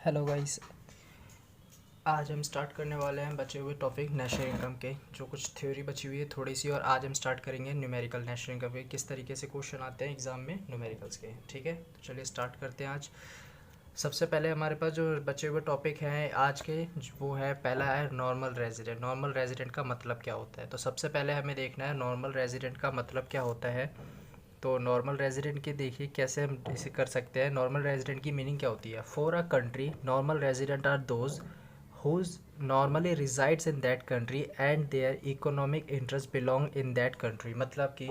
Hello guys. आज हम start करने वाले हैं बचे हुए टॉपिक नेशनल इनकम के, जो कुछ थ्योरी बची हुई है थोड़ी सी, और आज हम स्टार्ट करेंगे न्यूमेरिकल नेशनल इनकम के, किस तरीके से क्वेश्चन आते हैं एग्जाम में न्यूमेरिकल्स के। ठीक है, तो चलिए स्टार्ट करते हैं आज। सबसे पहले हमारे पास जो बचे हुए टॉपिक हैं आज के, वो है पहला है नॉर्मल रेजिडेंट। नॉर्मल रेजिडेंट का मतलब क्या होता है, तो सबसे पहले हमें देखना है नॉर्मल रेजिडेंट का मतलब क्या होता है। तो नॉर्मल रेजिडेंट की देखिए कैसे हम इसे कर सकते हैं। नॉर्मल रेजिडेंट की मीनिंग क्या होती है। For a country normal resident are those whose normally resides in that country and their economic interest belong in that country। मतलब कि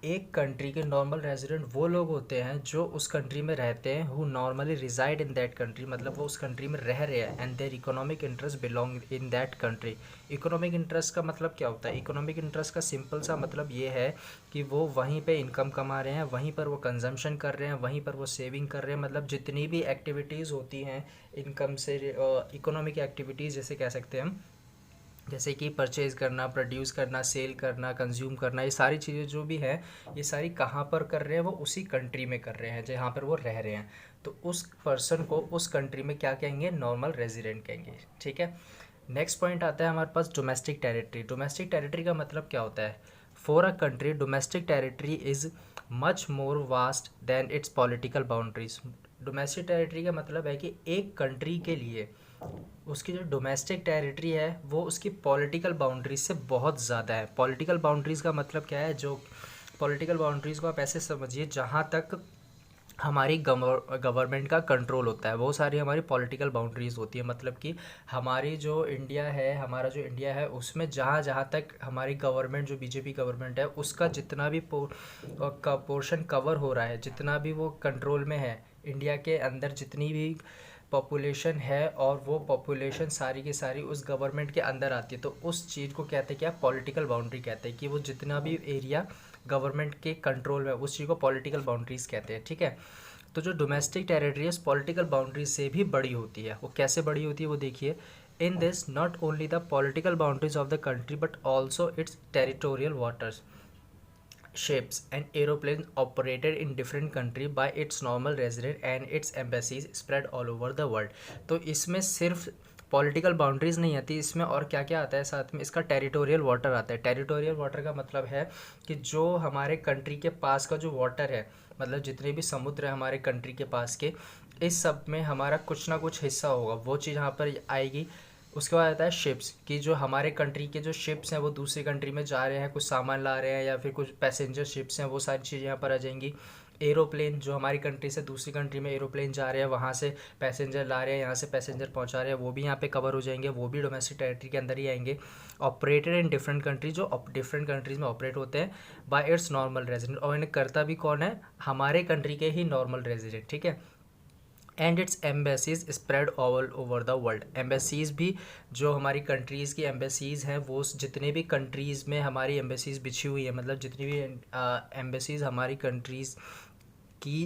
एक कंट्री के नॉर्मल रेजिडेंट वो लोग होते हैं जो उस कंट्री में रहते हैं, who normally reside in that country, मतलब वो उस कंट्री में रह रहे हैं, and their economic interest belong in that country. Economic interest का मतलब क्या होता है। इकोनॉमिक इंटरेस्ट का सिंपल सा मतलब ये है कि वो वहीं पे इनकम कमा रहे हैं, वहीं पर वो कंजम्पशन कर रहे हैं, वहीं पर वो सेविंग कर रहे हैं। मतलब जितनी भी एक्टिविटीज़ होती हैं इनकम से, इकोनॉमिक एक्टिविटीज़ जैसे कह सकते हैं हम, जैसे कि परचेज़ करना, प्रोड्यूस करना, सेल करना, कंज्यूम करना, ये सारी चीज़ें जो भी हैं ये सारी कहाँ पर कर रहे हैं, वो उसी कंट्री में कर रहे हैं जहाँ पर वो रह रहे हैं। तो उस पर्सन को उस कंट्री में क्या कहेंगे, नॉर्मल रेजिडेंट कहेंगे। ठीक है, नेक्स्ट पॉइंट आता है हमारे पास डोमेस्टिक टेरिटरी। डोमेस्टिक टेरिटरी का मतलब क्या होता है। For a country domestic territory is much more vast than its political boundaries. Domestic territory का मतलब है कि एक कंट्री के लिए उसकी जो डोमेस्टिक टेरिटरी है वो उसकी पॉलिटिकल बाउंड्रीज से बहुत ज़्यादा है। पॉलिटिकल बाउंड्रीज़ का मतलब क्या है, जो पॉलिटिकल बाउंड्रीज़ को आप ऐसे समझिए जहाँ तक हमारी गवर्नमेंट का कंट्रोल होता है, वो सारी हमारी पॉलिटिकल बाउंड्रीज होती है। मतलब कि हमारी जो इंडिया है, हमारा जो इंडिया है उसमें जहाँ जहाँ तक हमारी गवर्नमेंट, जो बीजेपी गवर्नमेंट है, उसका जितना भी पोर्शन कवर हो रहा है, जितना भी वो कंट्रोल में है, इंडिया के अंदर जितनी भी पॉपुलेशन है, और वो पॉपुलेशन सारी की सारी उस गवर्नमेंट के अंदर आती है, तो उस चीज़ को कहते हैं क्या, पॉलिटिकल बाउंड्री कहते हैं। कि वो जितना भी एरिया गवर्नमेंट के कंट्रोल में, उस चीज़ को पॉलिटिकल बाउंड्रीज कहते हैं। ठीक है, तो जो डोमेस्टिक टेरिटरीज पॉलिटिकल बाउंड्रीज से भी बड़ी होती है, वो कैसे बड़ी होती है वो देखिए। In this not only the political boundaries of the country but also it's territorial waters, ships and aeroplanes operated in different country by its normal resident and its embassies spread all over the world। तो इसमें सिर्फ political boundaries नहीं आती, इसमें और क्या क्या आता है साथ में, इसका टेरिटोरियल वाटर आता है। टेरिटोरियल वाटर का मतलब है कि जो हमारे कंट्री के पास का जो वाटर है, मतलब जितने भी समुद्र है हमारे कंट्री के पास के, इस सब में हमारा कुछ ना कुछ हिस्सा होगा, वो चीज़ यहाँ पर आएगी। उसके बाद आता है शिप्स, कि जो हमारे कंट्री के जो शिप्स हैं वो दूसरी कंट्री में जा रहे हैं, कुछ सामान ला रहे हैं, या फिर कुछ पैसेंजर शिप्स हैं, वो सारी चीज़ें यहाँ पर आ जाएंगी। एरोप्लेन, जो हमारी कंट्री से दूसरी कंट्री में एरोप्लेन जा रहे हैं, वहाँ से पैसेंजर ला रहे हैं, यहाँ से पैसेंजर पहुँचा रहे हैं, वो भी यहाँ पे कवर हो जाएंगे, वो भी डोमेस्टिक टेरिटरी के अंदर ही आएंगे। ऑपरेटेड इन डिफरेंट कंट्रीज, जो डिफरेंट कंट्रीज़ में ऑपरेट होते हैं बाय इट्स नॉर्मल रेजिडेंट, और इन्हें करता भी कौन है, हमारे कंट्री के ही नॉर्मल रेजिडेंट। ठीक है, and it's embassies spread all over the world. Embassies भी, जो हमारी कंट्रीज़ की एम्बेसीज़ हैं, वो जितने भी कंट्रीज़ में हमारी एम्बेसीज बिछी हुई है, मतलब जितनी भी एम्बेसीज हमारी कंट्रीज़ की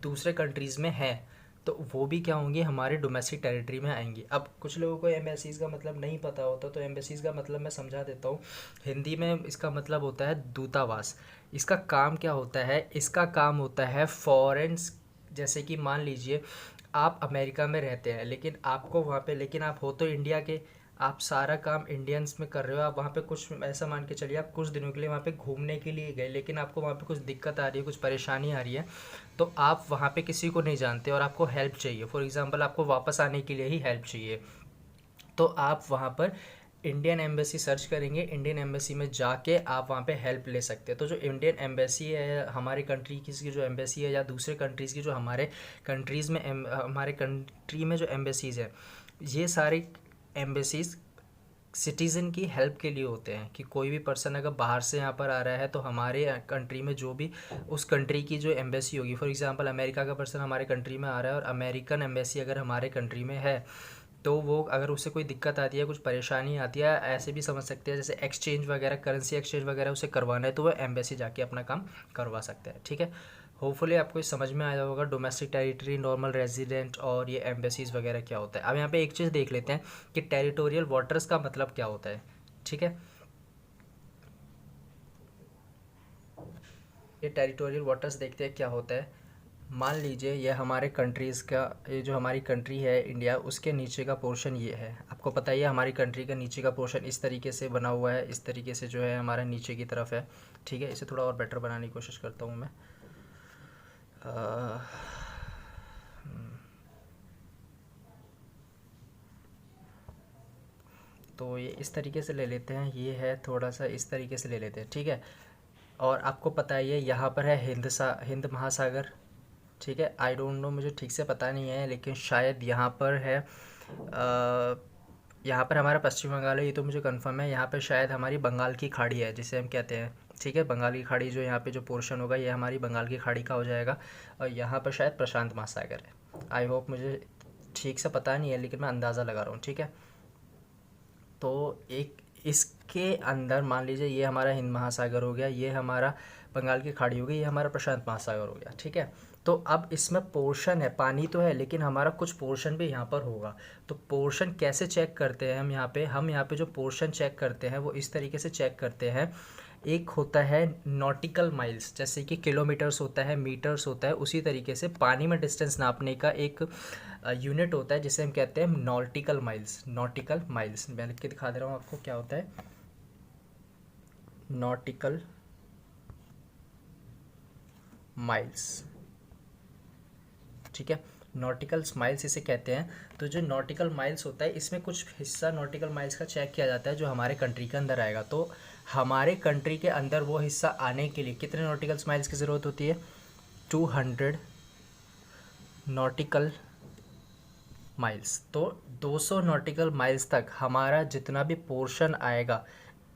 दूसरे कंट्रीज़ में हैं, तो वो भी क्या होंगी, हमारे डोमेस्टिक टेरिटरी में आएंगी। अब कुछ लोगों को एम्बेसीज का मतलब नहीं पता होता, तो एम्बेसीज का मतलब मैं समझा देता हूँ। हिंदी में इसका मतलब होता है दूतावास। इसका काम क्या होता है, इसका काम होता है फॉरेन, जैसे कि मान लीजिए आप अमेरिका में रहते हैं, लेकिन आपको वहाँ पे, लेकिन आप हो तो इंडिया के, आप सारा काम इंडियंस में कर रहे हो, आप वहाँ पे कुछ ऐसा मान के चलिए आप कुछ दिनों के लिए वहाँ पे घूमने के लिए गए, लेकिन आपको वहाँ पे कुछ दिक्कत आ रही है, कुछ परेशानी आ रही है, तो आप वहाँ पे किसी को नहीं जानते और आपको हेल्प चाहिए। फॉर एग्जांपल आपको वापस आने के लिए ही हेल्प चाहिए, तो आप वहाँ पर इंडियन एम्बेसी सर्च करेंगे, इंडियन एम्बेसी में जाके आप वहाँ पे हेल्प ले सकते हैं। तो जो इंडियन एम्बेसी है, हमारे कंट्री की जो एम्बेसी है, या दूसरे कंट्रीज़ की जो हमारे कंट्रीज़ में हमारे कंट्री में जो एम्बेसीज़ हैं, ये सारी एम्बेसीज़ सिटीज़न की हेल्प के लिए होते हैं। कि कोई भी पर्सन अगर बाहर से यहाँ पर आ रहा है, तो हमारे कंट्री में जो भी उस कंट्री की जो एम्बेसी होगी, फॉर एग्जांपल अमेरिका का पर्सन हमारे कंट्री में आ रहा है और अमेरिकन एम्बेसी अगर हमारे कंट्री में है, तो वो अगर उससे कोई दिक्कत आती है, कुछ परेशानी आती है, ऐसे भी समझ सकते हैं जैसे एक्सचेंज वगैरह, करेंसी एक्सचेंज वगैरह उसे करवाना है, तो वो एम्बेसी जाके अपना काम करवा सकते हैं। ठीक है, होपफुली आपको ये समझ में आया होगा डोमेस्टिक टेरिटरी, नॉर्मल रेजिडेंट और ये एम्बेसीज वगैरह क्या होता है। अब यहाँ पे एक चीज़ देख लेते हैं कि टेरिटोरियल वाटर्स का मतलब क्या होता है। ठीक है, ये टेरिटोरियल वाटर्स देखते हैं क्या होता है। मान लीजिए ये हमारे कंट्रीज़ का, ये जो हमारी कंट्री है इंडिया, उसके नीचे का पोर्शन ये है। आपको पता ही है हमारी कंट्री का नीचे का पोर्शन इस तरीके से बना हुआ है, इस तरीके से जो है हमारा नीचे की तरफ है। ठीक है, इसे थोड़ा और बेटर बनाने की कोशिश करता हूँ मैं। तो ये इस तरीके से ले लेते हैं, ये है थोड़ा सा इस तरीके से ले लेते हैं। ठीक है, और आपको पता ही है यहाँ पर है हिंद महासागर। ठीक है, आई डोंट नो, मुझे ठीक से पता नहीं है, लेकिन शायद यहाँ पर है यहाँ पर हमारा पश्चिम बंगाल है, ये तो मुझे कंफर्म है। यहाँ पर शायद हमारी बंगाल की खाड़ी है जिसे हम कहते हैं। ठीक है, बंगाल की खाड़ी जो यहाँ पे जो पोर्शन होगा ये हमारी बंगाल की खाड़ी का हो जाएगा, और यहाँ पर शायद प्रशांत महासागर है। आई होप, मुझे ठीक से पता नहीं है लेकिन मैं अंदाज़ा लगा रहा हूँ। ठीक है, तो एक इसके अंदर मान लीजिए ये हमारा हिंद महासागर हो गया, ये हमारा बंगाल की खाड़ी हो गई, ये हमारा प्रशांत महासागर हो गया। ठीक है, तो अब इसमें पोर्शन है, पानी तो है लेकिन हमारा कुछ पोर्शन भी यहाँ पर होगा। तो पोर्शन कैसे चेक करते हैं हम यहाँ पे जो पोर्शन चेक करते हैं वो इस तरीके से चेक करते हैं। एक होता है नॉटिकल माइल्स, जैसे कि किलोमीटर्स होता है, मीटर्स होता है, उसी तरीके से पानी में डिस्टेंस नापने का एक यूनिट होता है जिसे हम कहते हैं नॉटिकल माइल्स। नॉटिकल माइल्स मैं लिख के दिखा दे रहा हूँ आपको क्या होता है नॉटिकल माइल्स। ठीक है, नॉटिकल माइल्स इसे कहते हैं। तो जो नॉटिकल माइल्स होता है इसमें कुछ हिस्सा नॉटिकल माइल्स का चेक किया जाता है जो हमारे कंट्री के अंदर आएगा। तो हमारे कंट्री के अंदर वो हिस्सा आने के लिए कितने नॉटिकल माइल्स की ज़रूरत होती है? 200 नॉटिकल माइल्स। तो 200 नॉटिकल माइल्स तक हमारा जितना भी पोर्शन आएगा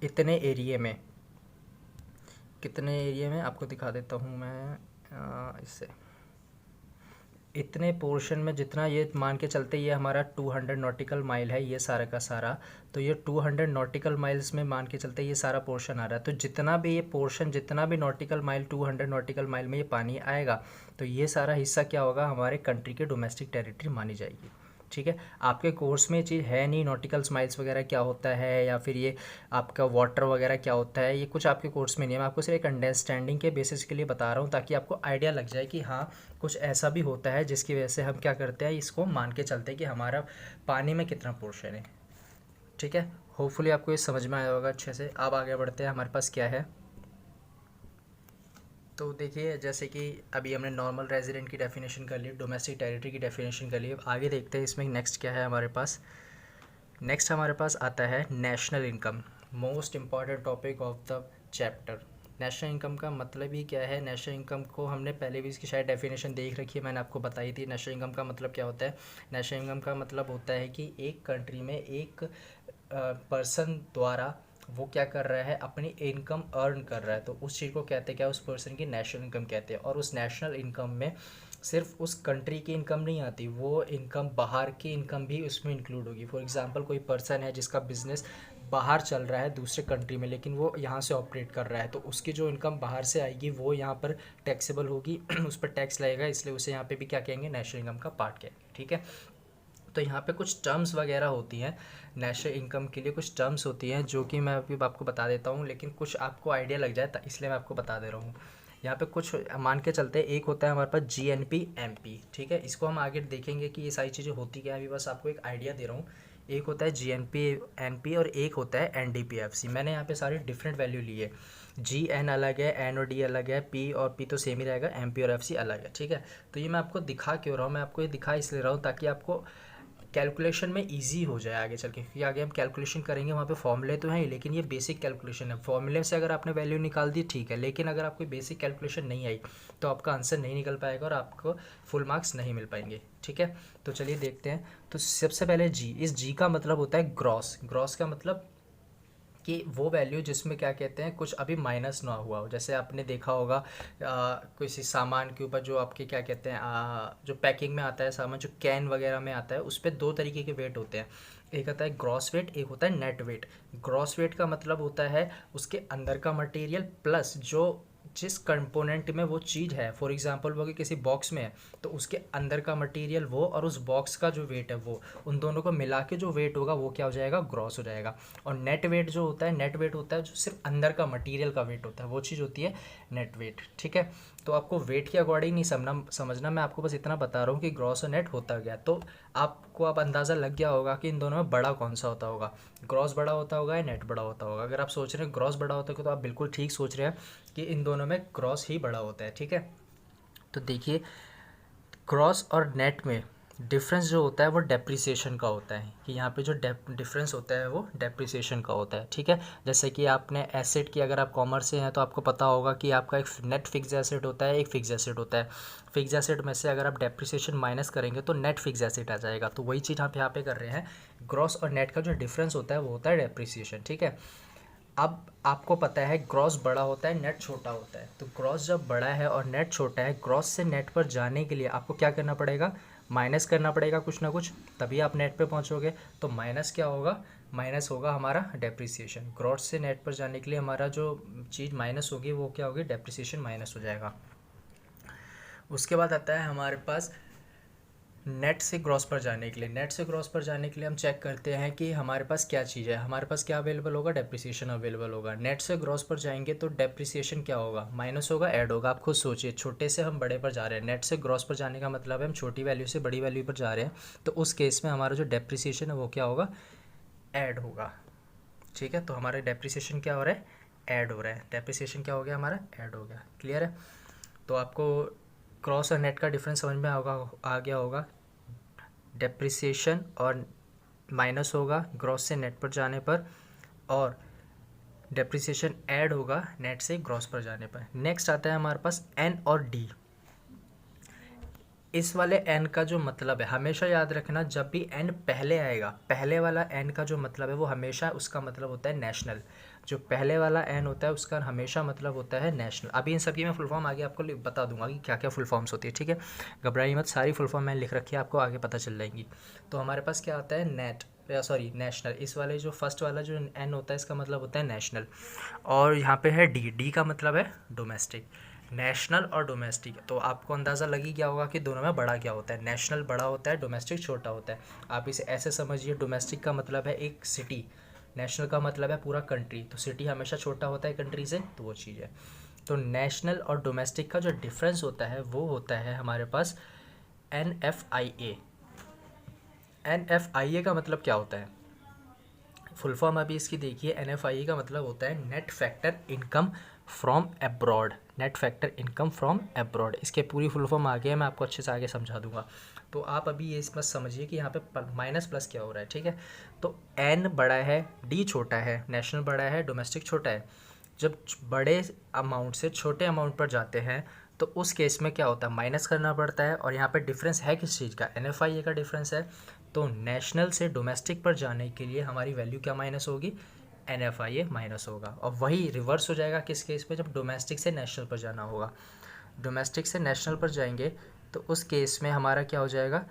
इतने एरिए में, कितने एरिया में आपको दिखा देता हूँ मैं इससे, इतने पोर्शन में जितना, ये मान के चलते ये हमारा 200 नॉटिकल माइल है ये सारा का सारा। तो ये 200 नॉटिकल माइल्स में मान के चलते ये सारा पोर्शन आ रहा है। तो जितना भी ये पोर्शन, जितना भी नॉटिकल माइल, 200 नॉटिकल माइल में ये पानी आएगा तो ये सारा हिस्सा क्या होगा, हमारे कंट्री के डोमेस्टिक टेरिटरी मानी जाएगी। ठीक है, आपके कोर्स में ये चीज़ है नहीं, नॉटिकल माइल्स वगैरह क्या होता है या फिर ये आपका वाटर वगैरह क्या होता है, ये कुछ आपके कोर्स में नहीं है। मैं आपको सिर्फ एक अंडरस्टैंडिंग के बेसिस के लिए बता रहा हूँ ताकि आपको आइडिया लग जाए कि हाँ कुछ ऐसा भी होता है जिसकी वजह से हम क्या करते हैं, इसको मान के चलते हैं कि हमारा पानी में कितना पोर्शन है। ठीक है, होपफुली आपको ये समझ में आया होगा अच्छे से। अब आगे बढ़ते हैं, हमारे पास क्या है। तो देखिए, जैसे कि अभी हमने नॉर्मल रेजिडेंट की डेफिनेशन कर ली, डोमेस्टिक टेरिटरी की डेफिनेशन कर ली। अब आगे देखते हैं इसमें नेक्स्ट क्या है हमारे पास। नेक्स्ट हमारे पास आता है national income, most important topic of the chapter. National income का मतलब ही क्या है? नेशनल इनकम को हमने पहले भी इसकी शायद डेफिनेशन देख रखी है, मैंने आपको बताई थी। नेशनल इनकम का मतलब क्या होता है? नेशनल इनकम का मतलब होता है कि एक कंट्री में एक पर्सन द्वारा वो क्या कर रहा है, अपनी इनकम अर्न कर रहा है, तो उस चीज़ को कहते हैं क्या, उस पर्सन की नेशनल इनकम कहते हैं। और उस नेशनल इनकम में सिर्फ उस कंट्री की इनकम नहीं आती, वो इनकम बाहर की इनकम भी उसमें इंक्लूड होगी। फॉर एग्जांपल कोई पर्सन है जिसका बिजनेस बाहर चल रहा है दूसरे कंट्री में, लेकिन वो यहाँ से ऑपरेट कर रहा है, तो उसकी जो इनकम बाहर से आएगी वो यहाँ पर टैक्सेबल होगी उस पर टैक्स लगेगा, इसलिए उसे यहाँ पे भी क्या कहेंगे, नेशनल इनकम का पार्ट कहेंगे। ठीक है, तो यहाँ पे कुछ टर्म्स वगैरह होती हैं नेशनल इनकम के लिए, कुछ टर्म्स होती हैं जो कि मैं अभी आपको बता देता हूँ, लेकिन कुछ आपको आइडिया लग जाए इसलिए मैं आपको बता दे रहा हूँ। यहाँ पे कुछ मान के चलते हैं, एक होता है हमारे पास GNP MP। ठीक है, इसको हम आगे देखेंगे कि ये सारी चीज़ें होती क्या है, अभी बस आपको एक आइडिया दे रहा हूँ। एक होता है GNP NP और एक होता है NDP-FC। मैंने यहाँ पे सारी डिफरेंट वैल्यू ली है। GN अलग है, N और D अलग है, P और P तो सेम ही रहेगा, MP और FC अलग है। ठीक है, तो ये मैं आपको दिखा क्यों रहा हूँ, मैं आपको ये दिखा इसलिए रहा हूँ ताकि आपको कैलकुलेशन में इजी हो जाए आगे चल के, क्योंकि आगे हम कैलकुलेशन करेंगे वहाँ पे फॉर्मूले तो हैं ही, लेकिन ये बेसिक कैलकुलेशन है। फॉर्मूले से अगर आपने वैल्यू निकाल दी ठीक है, लेकिन अगर आपको बेसिक कैलकुलेशन नहीं आई तो आपका आंसर नहीं निकल पाएगा और आपको फुल मार्क्स नहीं मिल पाएंगे। ठीक है, तो चलिए देखते हैं। तो सबसे पहले इस जी का मतलब होता है ग्रॉस। ग्रॉस का मतलब कि वो वैल्यू जिसमें क्या कहते हैं, कुछ अभी माइनस ना हुआ हो। जैसे आपने देखा होगा किसी सामान के ऊपर जो आपके क्या कहते हैं, जो पैकिंग में आता है सामान, जो कैन वगैरह में आता है, उस पर दो तरीके के वेट होते हैं, एक होता है ग्रॉस वेट, एक होता है नेट वेट। ग्रॉस वेट का मतलब होता है उसके अंदर का मटेरियल प्लस जो जिस कंपोनेंट में वो चीज़ है, फॉर एग्जांपल वो कि किसी बॉक्स में है तो उसके अंदर का मटेरियल वो और उस बॉक्स का जो वेट है वो, उन दोनों को मिला के जो वेट होगा वो क्या हो जाएगा, ग्रॉस हो जाएगा। और नेट वेट जो होता है, नेट वेट होता है जो सिर्फ अंदर का मटेरियल का वेट होता है, वो चीज़ होती है नेट वेट। ठीक है, तो आपको वेट के अकॉर्डिंग नहीं समझना, मैं आपको बस इतना बता रहा हूँ कि ग्रॉस और नेट होता गया, तो आपको अब अंदाज़ा लग गया होगा कि इन दोनों में बड़ा कौन सा होता होगा, ग्रॉस बड़ा होता होगा या नेट बड़ा होता होगा। अगर आप सोच रहे हैं ग्रॉस बड़ा होता है तो आप बिल्कुल ठीक सोच रहे हैं कि इन दोनों में ग्रॉस ही बड़ा होता है। ठीक है, तो देखिए ग्रॉस और नेट में डिफरेंस जो होता है वो डेप्रिसिएशन का होता है, कि यहाँ पे जो डिफरेंस होता है वो डेप्रिसिएशन का होता है। ठीक है, जैसे कि आपने एसेट की, अगर आप कॉमर्स से हैं तो आपको पता होगा कि आपका एक नेट फिक्स एसेट होता है, एक फिक्स एसेट होता है। फिक्स एसेट में से अगर आप डेप्रिसिएशन माइनस करेंगे तो नेट फिक्स एसेट आ जाएगा। तो वही चीज़ आप यहाँ पे कर रहे हैं, ग्रॉस और नेट का जो डिफरेंस होता है वो होता है डेप्रिसिएशन। ठीक है, अब आपको पता है ग्रॉस बड़ा होता है, नेट छोटा होता है, तो ग्रॉस जब बड़ा है और नेट छोटा है, ग्रॉस से नेट पर जाने के लिए आपको क्या करना पड़ेगा, माइनस करना पड़ेगा कुछ ना कुछ, तभी आप नेट पे पहुंचोगे। तो माइनस क्या होगा, माइनस होगा हमारा डेप्रिसिएशन। ग्रॉस से नेट पर जाने के लिए हमारा जो चीज़ माइनस होगी वो क्या होगी, डेप्रिसिएशन माइनस हो जाएगा। उसके बाद आता है हमारे पास नेट से ग्रॉस पर जाने के लिए। नेट से ग्रॉस पर जाने के लिए हम चेक करते हैं कि हमारे पास क्या चीज़ है, हमारे पास क्या अवेलेबल होगा, डेप्रिसिएशन अवेलेबल होगा। नेट से ग्रॉस पर जाएंगे तो डेप्रिसिएशन क्या होगा, माइनस होगा, ऐड होगा। आप खुद सोचिए, छोटे से हम बड़े पर जा रहे हैं, नेट से ग्रॉस पर जाने का मतलब है हम छोटी वैल्यू से बड़ी वैल्यू पर जा रहे हैं, तो उस केस में हमारा जो डेप्रिसिएशन है वो क्या होगा, ऐड होगा। ठीक है, तो हमारा डेप्रिसिएशन क्या हो रहा है, ऐड हो रहा है। डेप्रिसिएशन क्या हो गया हमारा, ऐड हो गया। क्लियर है, तो आपको क्रॉस और नेट का डिफरेंस समझ में आ गया होगा। डेप्रिसिएशन और माइनस होगा ग्रॉस से नेट पर जाने पर, और डेप्रिसिएशन ऐड होगा नेट से ग्रॉस पर जाने पर। नेक्स्ट आता है हमारे पास एन और डी। इस वाले एन का जो मतलब है, हमेशा याद रखना, जब भी एन पहले आएगा, पहले वाला एन का जो मतलब है वो हमेशा उसका मतलब होता है नेशनल। जो पहले वाला एन होता है उसका हमेशा मतलब होता है नेशनल। अभी इन सब की मैं फुल फॉर्म आगे आपको बता दूंगा कि क्या क्या फुल फॉर्म्स होती है। ठीक है, घबराइए मत, सारी फुल फॉर्म मैंने लिख रखी है, आपको आगे पता चल जाएंगी। तो हमारे पास क्या आता है, नेट, सॉरी नेशनल। इस वाले जो फर्स्ट वाला जो एन होता है इसका मतलब होता है नेशनल। और यहाँ पे है डी, डी का मतलब है डोमेस्टिक। नेशनल और डोमेस्टिक, तो आपको अंदाज़ा लग ही गया होगा कि दोनों में बड़ा क्या होता है। नेशनल बड़ा होता है, डोमेस्टिक छोटा होता है। आप इसे ऐसे समझिए, डोमेस्टिक का मतलब है एक सिटी, नेशनल का मतलब है पूरा कंट्री। तो सिटी हमेशा छोटा होता है कंट्री से, तो वो चीज़ है। तो नेशनल और डोमेस्टिक का जो डिफरेंस होता है वो होता है हमारे पास NFIA। NFIA का मतलब क्या होता है, फुल फॉर्म अभी इसकी देखिए। NFIA का मतलब होता है net factor income from abroad. Net factor income from abroad, इसके पूरी फुल फॉर्म आ गया, मैं आपको अच्छे से आगे समझा दूंगा। तो आप अभी ये बस समझिए कि यहाँ पे माइनस प्लस क्या हो रहा है। ठीक है, तो एन बड़ा है, डी छोटा है, नेशनल बड़ा है, डोमेस्टिक छोटा है। जब बड़े अमाउंट से छोटे अमाउंट पर जाते हैं तो उस केस में क्या होता है, माइनस करना पड़ता है। और यहाँ पे डिफरेंस है किस चीज़ का, NFIA का डिफरेंस है। तो नेशनल से डोमेस्टिक पर जाने के लिए हमारी वैल्यू क्या माइनस होगी, NFIA माइनस होगा। और वही रिवर्स हो जाएगा किस केस पे, जब डोमेस्टिक से नेशनल पर जाना होगा। डोमेस्टिक से नेशनल पर जाएंगे तो उस केस में हमारा क्या हो जाएगा,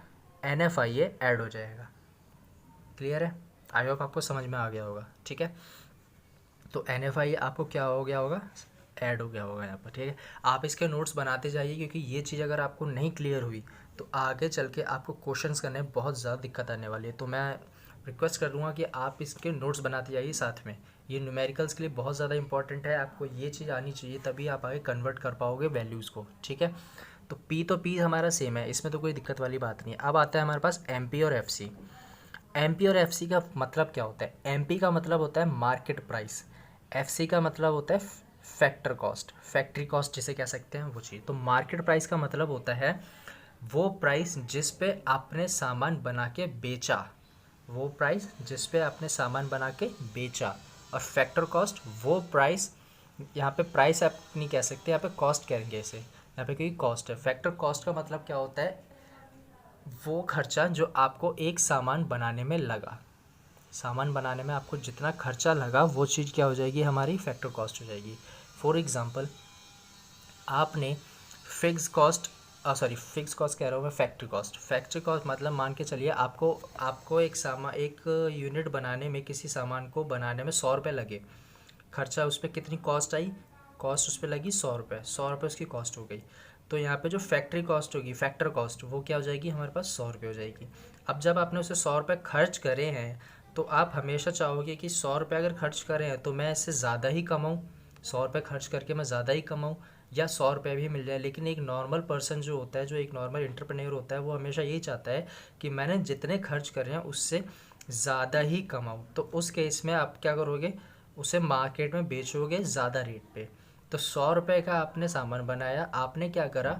NFIA ऐड हो जाएगा। क्लियर है, आई होप आपको समझ में आ गया होगा। ठीक है, तो NFIA आपको क्या हो गया होगा, ऐड हो गया होगा यहाँ पर। ठीक है, आप इसके नोट्स बनाते जाइए, क्योंकि ये चीज़ अगर आपको नहीं क्लियर हुई तो आगे चल के आपको क्वेश्चंस करने में बहुत ज़्यादा दिक्कत आने वाली है। तो मैं रिक्वेस्ट कर दूँगा कि आप इसके नोट्स बनाते जाइए साथ में। ये न्यूमेरिकल्स के लिए बहुत ज़्यादा इंपॉर्टेंट है, आपको ये चीज़ आनी चाहिए, तभी आप आगे कन्वर्ट कर पाओगे वैल्यूज़ को। ठीक है, तो P हमारा सेम है, इसमें तो कोई दिक्कत वाली बात नहीं है। अब आता है हमारे पास MP और FC। MP और FC का मतलब क्या होता है, MP का मतलब होता है मार्केट प्राइस, FC का मतलब होता है फैक्टर कॉस्ट, फैक्ट्री कॉस्ट जिसे कह सकते हैं वो चीज़। तो मार्केट प्राइस का मतलब होता है वो प्राइस जिस पे आपने सामान बना के बेचा, वो प्राइस जिस पे आपने सामान बना के बेचा। और फैक्टर कॉस्ट वो प्राइस, यहाँ पे प्राइस आप नहीं कह सकते, यहाँ पे कॉस्ट कहेंगे इसे, यहाँ पे क्योंकि कॉस्ट है। फैक्टर कॉस्ट का मतलब क्या होता है, वो खर्चा जो आपको एक सामान बनाने में लगा, सामान बनाने में आपको जितना खर्चा लगा वो चीज़ क्या हो जाएगी, हमारी फैक्टर कॉस्ट हो जाएगी। फॉर एग्ज़ाम्पल, आपने फिक्स कॉस्ट फिक्स कॉस्ट कह रहा हूँ मैं, फैक्ट्री कॉस्ट। फैक्ट्री कॉस्ट मतलब मान के चलिए आपको एक यूनिट बनाने में, किसी सामान को बनाने में 100 रुपये लगे, खर्चा उस पर कितनी कॉस्ट आई, कॉस्ट उस पर लगी 100 रुपये, 100 रुपये उसकी कॉस्ट हो गई। तो यहाँ पे जो फैक्ट्री कॉस्ट होगी, फैक्टर कॉस्ट, वो क्या हो जाएगी हमारे पास 100 रुपये हो जाएगी। अब जब आपने उसे 100 रुपये खर्च करे हैं तो आप हमेशा चाहोगे कि 100 रुपये अगर खर्च करें हैं तो मैं इससे ज़्यादा ही कमाऊँ, 100 रुपये खर्च करके मैं ज़्यादा ही कमाऊँ या 100 रुपये भी मिल जाए। लेकिन एक नॉर्मल पर्सन जो होता है, जो एक नॉर्मल एंटरप्रेन्योर होता है, वो हमेशा यही चाहता है कि मैंने जितने खर्च करे हैं उससे ज़्यादा ही कमाऊँ। तो उस केस में आप क्या करोगे, उसे मार्केट में बेचोगे ज़्यादा रेट पे। तो 100 रुपये का आपने सामान बनाया, आपने क्या करा,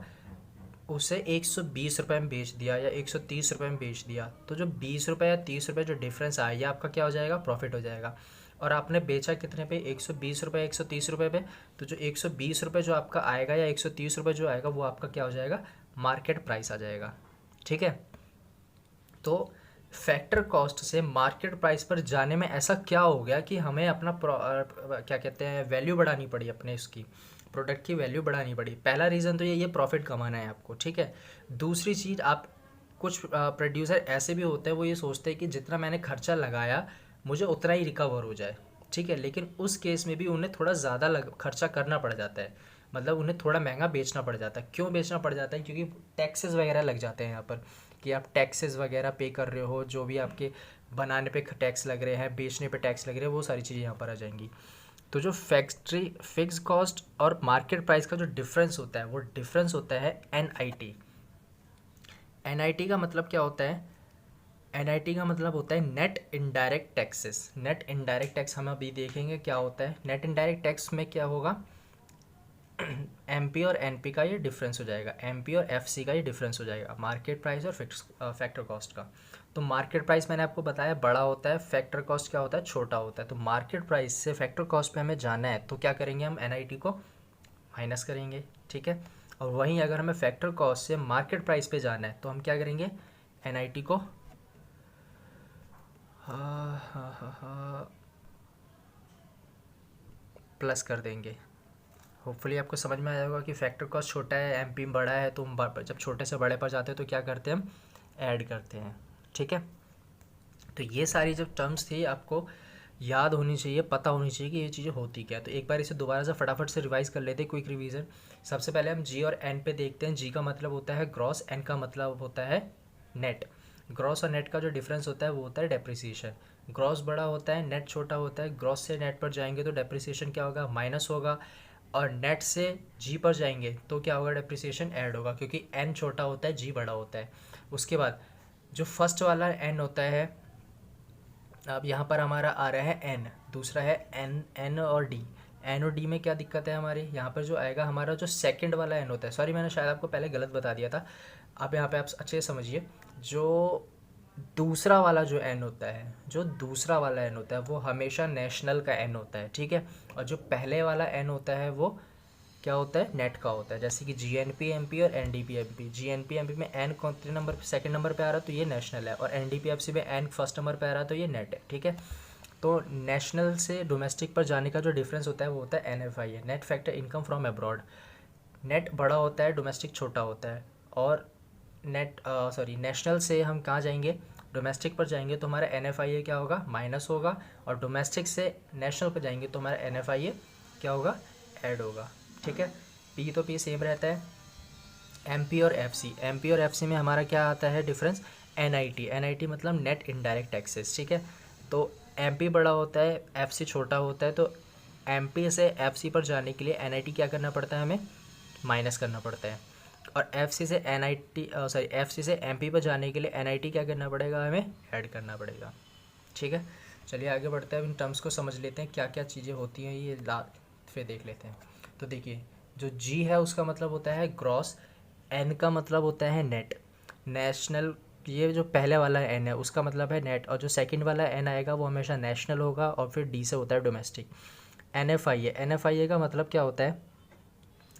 उसे 120 रुपये में बेच दिया या 130 रुपये में बेच दिया। तो जो 20 रुपये या 30 रुपये जो डिफरेंस आया, ये आपका क्या हो जाएगा, प्रॉफिट हो जाएगा। और आपने बेचा कितने पे, 120 रुपये, 130 रुपये पे। तो जो 120 रुपये जो आपका आएगा या 130 रुपये जो आएगा, वो आपका क्या हो जाएगा, मार्केट प्राइस आ जाएगा। ठीक है। तो फैक्टर कॉस्ट से मार्केट प्राइस पर जाने में ऐसा क्या हो गया कि हमें अपना क्या कहते हैं, वैल्यू बढ़ानी पड़ी, अपने इसकी प्रोडक्ट की वैल्यू बढ़ानी पड़ी। पहला रीज़न तो ये प्रॉफिट कमाना है आपको। ठीक है। दूसरी चीज़, आप कुछ प्रोड्यूसर ऐसे भी होते हैं, वो ये सोचते हैं कि जितना मैंने खर्चा लगाया मुझे उतना ही रिकवर हो जाए। ठीक है। लेकिन उस केस में भी उन्हें थोड़ा ज़्यादा खर्चा करना पड़ जाता है, मतलब उन्हें थोड़ा महंगा बेचना पड़ जाता है। क्यों बेचना पड़ जाता है, क्योंकि टैक्सेस वगैरह लग जाते हैं यहाँ पर, कि आप टैक्सेस वगैरह पे कर रहे हो, जो भी आपके बनाने पे टैक्स लग रहे हैं, बेचने पे टैक्स लग रहे हैं, वो सारी चीज़ें यहाँ पर आ जाएंगी। तो जो फैक्ट्री फिक्स कॉस्ट और मार्केट प्राइस का जो डिफरेंस होता है, वो डिफरेंस होता है NIT। NIT का मतलब क्या होता है, NIT का मतलब होता है net indirect taxes. Net indirect tax हम अभी देखेंगे क्या होता है। नेट इनडायरेक्ट टैक्स में क्या होगा, MP और NP का ये डिफरेंस हो जाएगा, MP और FC का ये डिफरेंस हो जाएगा, मार्केट प्राइस और फैक्टर कॉस्ट का। तो मार्केट प्राइस मैंने आपको बताया बड़ा होता है, फैक्टर कॉस्ट क्या होता है, छोटा होता है। तो मार्केट प्राइस से फैक्टर कॉस्ट पे हमें जाना है तो क्या करेंगे, हम NIT को माइनस करेंगे। ठीक है। और वहीं अगर हमें फैक्टर कॉस्ट से मार्केट प्राइस पे जाना है तो हम क्या करेंगे, NIT को प्लस कर देंगे। होपफुली आपको समझ में आया होगा कि फैक्टर कॉस्ट छोटा है, MP बड़ा है, तो हम जब छोटे से बड़े पर जाते हैं तो क्या करते हैं, हम ऐड करते हैं। ठीक है। तो ये सारी जब टर्म्स थी आपको याद होनी चाहिए, पता होनी चाहिए कि ये चीज़ें होती क्या है। तो एक बार इसे दोबारा से फटाफट से रिवाइज कर लेते हैं, क्विक रिवीजन। सबसे पहले हम G और N पे देखते हैं। G का मतलब होता है ग्रॉस, N का मतलब होता है नेट। ग्रॉस और नेट का जो डिफरेंस होता है वो होता है डेप्रिसिएशन। ग्रॉस बड़ा होता है, नेट छोटा होता है। ग्रॉस से नेट पर जाएंगे तो डेप्रिसिएशन क्या होगा, माइनस होगा। और नेट से G पर जाएंगे तो क्या होगा, डेप्रिसिएशन ऐड होगा, क्योंकि N छोटा होता है, G बड़ा होता है। उसके बाद जो फर्स्ट वाला N होता है, अब यहाँ पर हमारा आ रहा है N, दूसरा है N और D। N और D में क्या दिक्कत है हमारी, यहाँ पर जो आएगा हमारा जो सेकंड वाला N होता है, सॉरी मैंने शायद आपको पहले गलत बता दिया था। अब यहाँ पे आप अच्छे से समझिए, जो दूसरा वाला जो N होता है, जो दूसरा वाला N होता है वो हमेशा नेशनल का N होता है। ठीक है। और जो पहले वाला N होता है वो क्या होता है, नेट का होता है। जैसे कि GNP MP और NDP MP। GNP MP में N कौन नंबर, सेकंड नंबर पे आ रहा है तो ये नेशनल है, और NDP FC में N फर्स्ट नंबर पे आ रहा है तो ये नेट है। ठीक है। तो नेशनल से डोमेस्टिक पर जाने का जो डिफरेंस होता है वो होता है NFI है, net factor income from abroad. Net बड़ा होता है, डोमेस्टिक छोटा होता है। और नेशनल से हम कहाँ जाएंगे, डोमेस्टिक पर जाएंगे तो हमारा NFI क्या होगा, माइनस होगा। और डोमेस्टिक से नेशनल पर जाएंगे तो हमारा NFI क्या होगा, ऐड होगा। ठीक है। P तो P सेम रहता है। MP और FC में हमारा क्या आता है डिफरेंस, NIT मतलब नेट इनडायरेक्ट टैक्सेस। ठीक है। तो MP बड़ा होता है, FC छोटा होता है। तो MP से FC पर जाने के लिए NIT क्या करना पड़ता है, हमें माइनस करना पड़ता है। और FC से MP पर जाने के लिए NIT क्या करना पड़ेगा, हमें ऐड करना पड़ेगा। ठीक है। चलिए आगे बढ़ते हैं, इन टर्म्स को समझ लेते हैं क्या क्या चीज़ें होती हैं, ये फिर देख लेते हैं। तो देखिए, जो G है उसका मतलब होता है ग्रॉस, N का मतलब होता है नेट, नेशनल। ये जो पहले वाला N है उसका मतलब है नेट, और जो सेकंड वाला N आएगा वो हमेशा नेशनल होगा। और फिर D से होता है डोमेस्टिक। NFI का मतलब क्या होता है,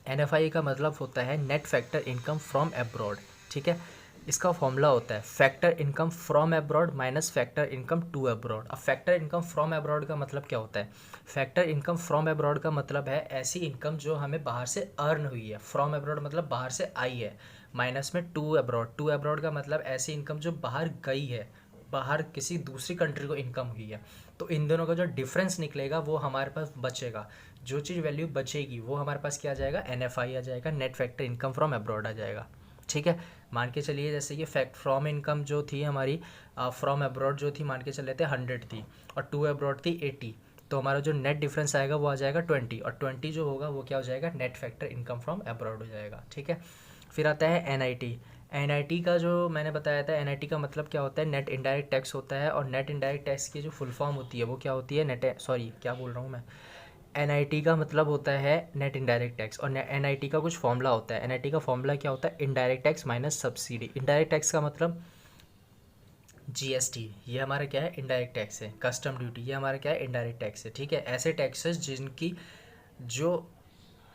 NFI का मतलब होता है net factor income from abroad. ठीक है। इसका फॉर्मूला होता है factor income from abroad minus factor income to abroad. अब फैक्टर इनकम फ्रॉम अब्रॉड का मतलब क्या होता है, फैक्टर इनकम फ्रॉम अब्रॉड का मतलब है ऐसी इनकम जो हमें बाहर से अर्न हुई है, फ्रॉम अब्रॉड मतलब बाहर से आई है, माइनस में टू अब्रॉड का मतलब ऐसी इनकम जो बाहर गई है, बाहर किसी दूसरी कंट्री को इनकम हुई है। तो इन दोनों का जो डिफरेंस निकलेगा वो हमारे पास बचेगा। जो चीज़ वैल्यू बचेगी वो हमारे पास क्या आ जाएगा, NFI आ जाएगा, net factor income from abroad आ जाएगा। ठीक है, मान के चलिए जैसे कि फैक्ट फ्रॉम इनकम जो थी हमारी, फ्रॉम अब्रॉड जो थी मान के चले थे 100 थी और टू अब्रॉड थी 80, तो हमारा जो नेट डिफरेंस आएगा वो आ जाएगा 20, और 20 जो होगा वो क्या हो जाएगा, net factor income from abroad हो जाएगा। ठीक है, फिर आता है NIT। NIT का जो मैंने बताया था, NIT का मतलब क्या होता है, नेट इनडायरेक्ट टैक्स होता है, और नेट इनडायरेक्ट टैक्स की जो फुल फॉर्म होती है वो क्या होती है, नेट, सॉरी क्या बोल रहा हूँ मैं, NIT का मतलब होता है नेट इनडायरेक्ट टैक्स, और NIT का कुछ फॉर्मूला होता है। NIT का फॉर्मूला क्या होता है, indirect tax minus subsidy. Indirect tax का मतलब GST, ये हमारा क्या है, इनडायरेक्ट टैक्स है। कस्टम ड्यूटी, ये हमारा क्या है, इनडायरेक्ट टैक्स है। ठीक है, ऐसे टैक्सेस जिनकी, जो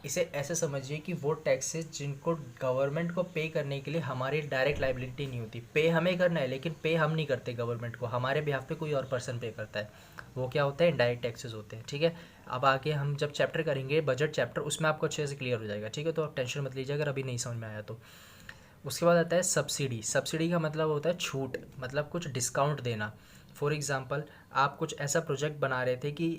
इसे ऐसे समझिए कि वो टैक्सेस जिनको गवर्नमेंट को पे करने के लिए हमारी डायरेक्ट लाइबिलिटी नहीं होती, पे हमें करना है लेकिन पे हम नहीं करते गवर्नमेंट को, हमारे बिहाफ पे कोई और पर्सन पे करता है, वो क्या होता है, इनडायरेक्ट टैक्सेस होते हैं। ठीक है, अब आगे हम जब चैप्टर करेंगे बजट चैप्टर, उसमें आपको अच्छे से क्लियर हो जाएगा। ठीक है, तो आप टेंशन मत लीजिए अगर अभी नहीं समझ में आया तो। उसके बाद आता है सब्सिडी। सब्सिडी का मतलब होता है छूट, मतलब कुछ डिस्काउंट देना। फॉर एग्ज़ाम्पल, आप कुछ ऐसा प्रोजेक्ट बना रहे थे कि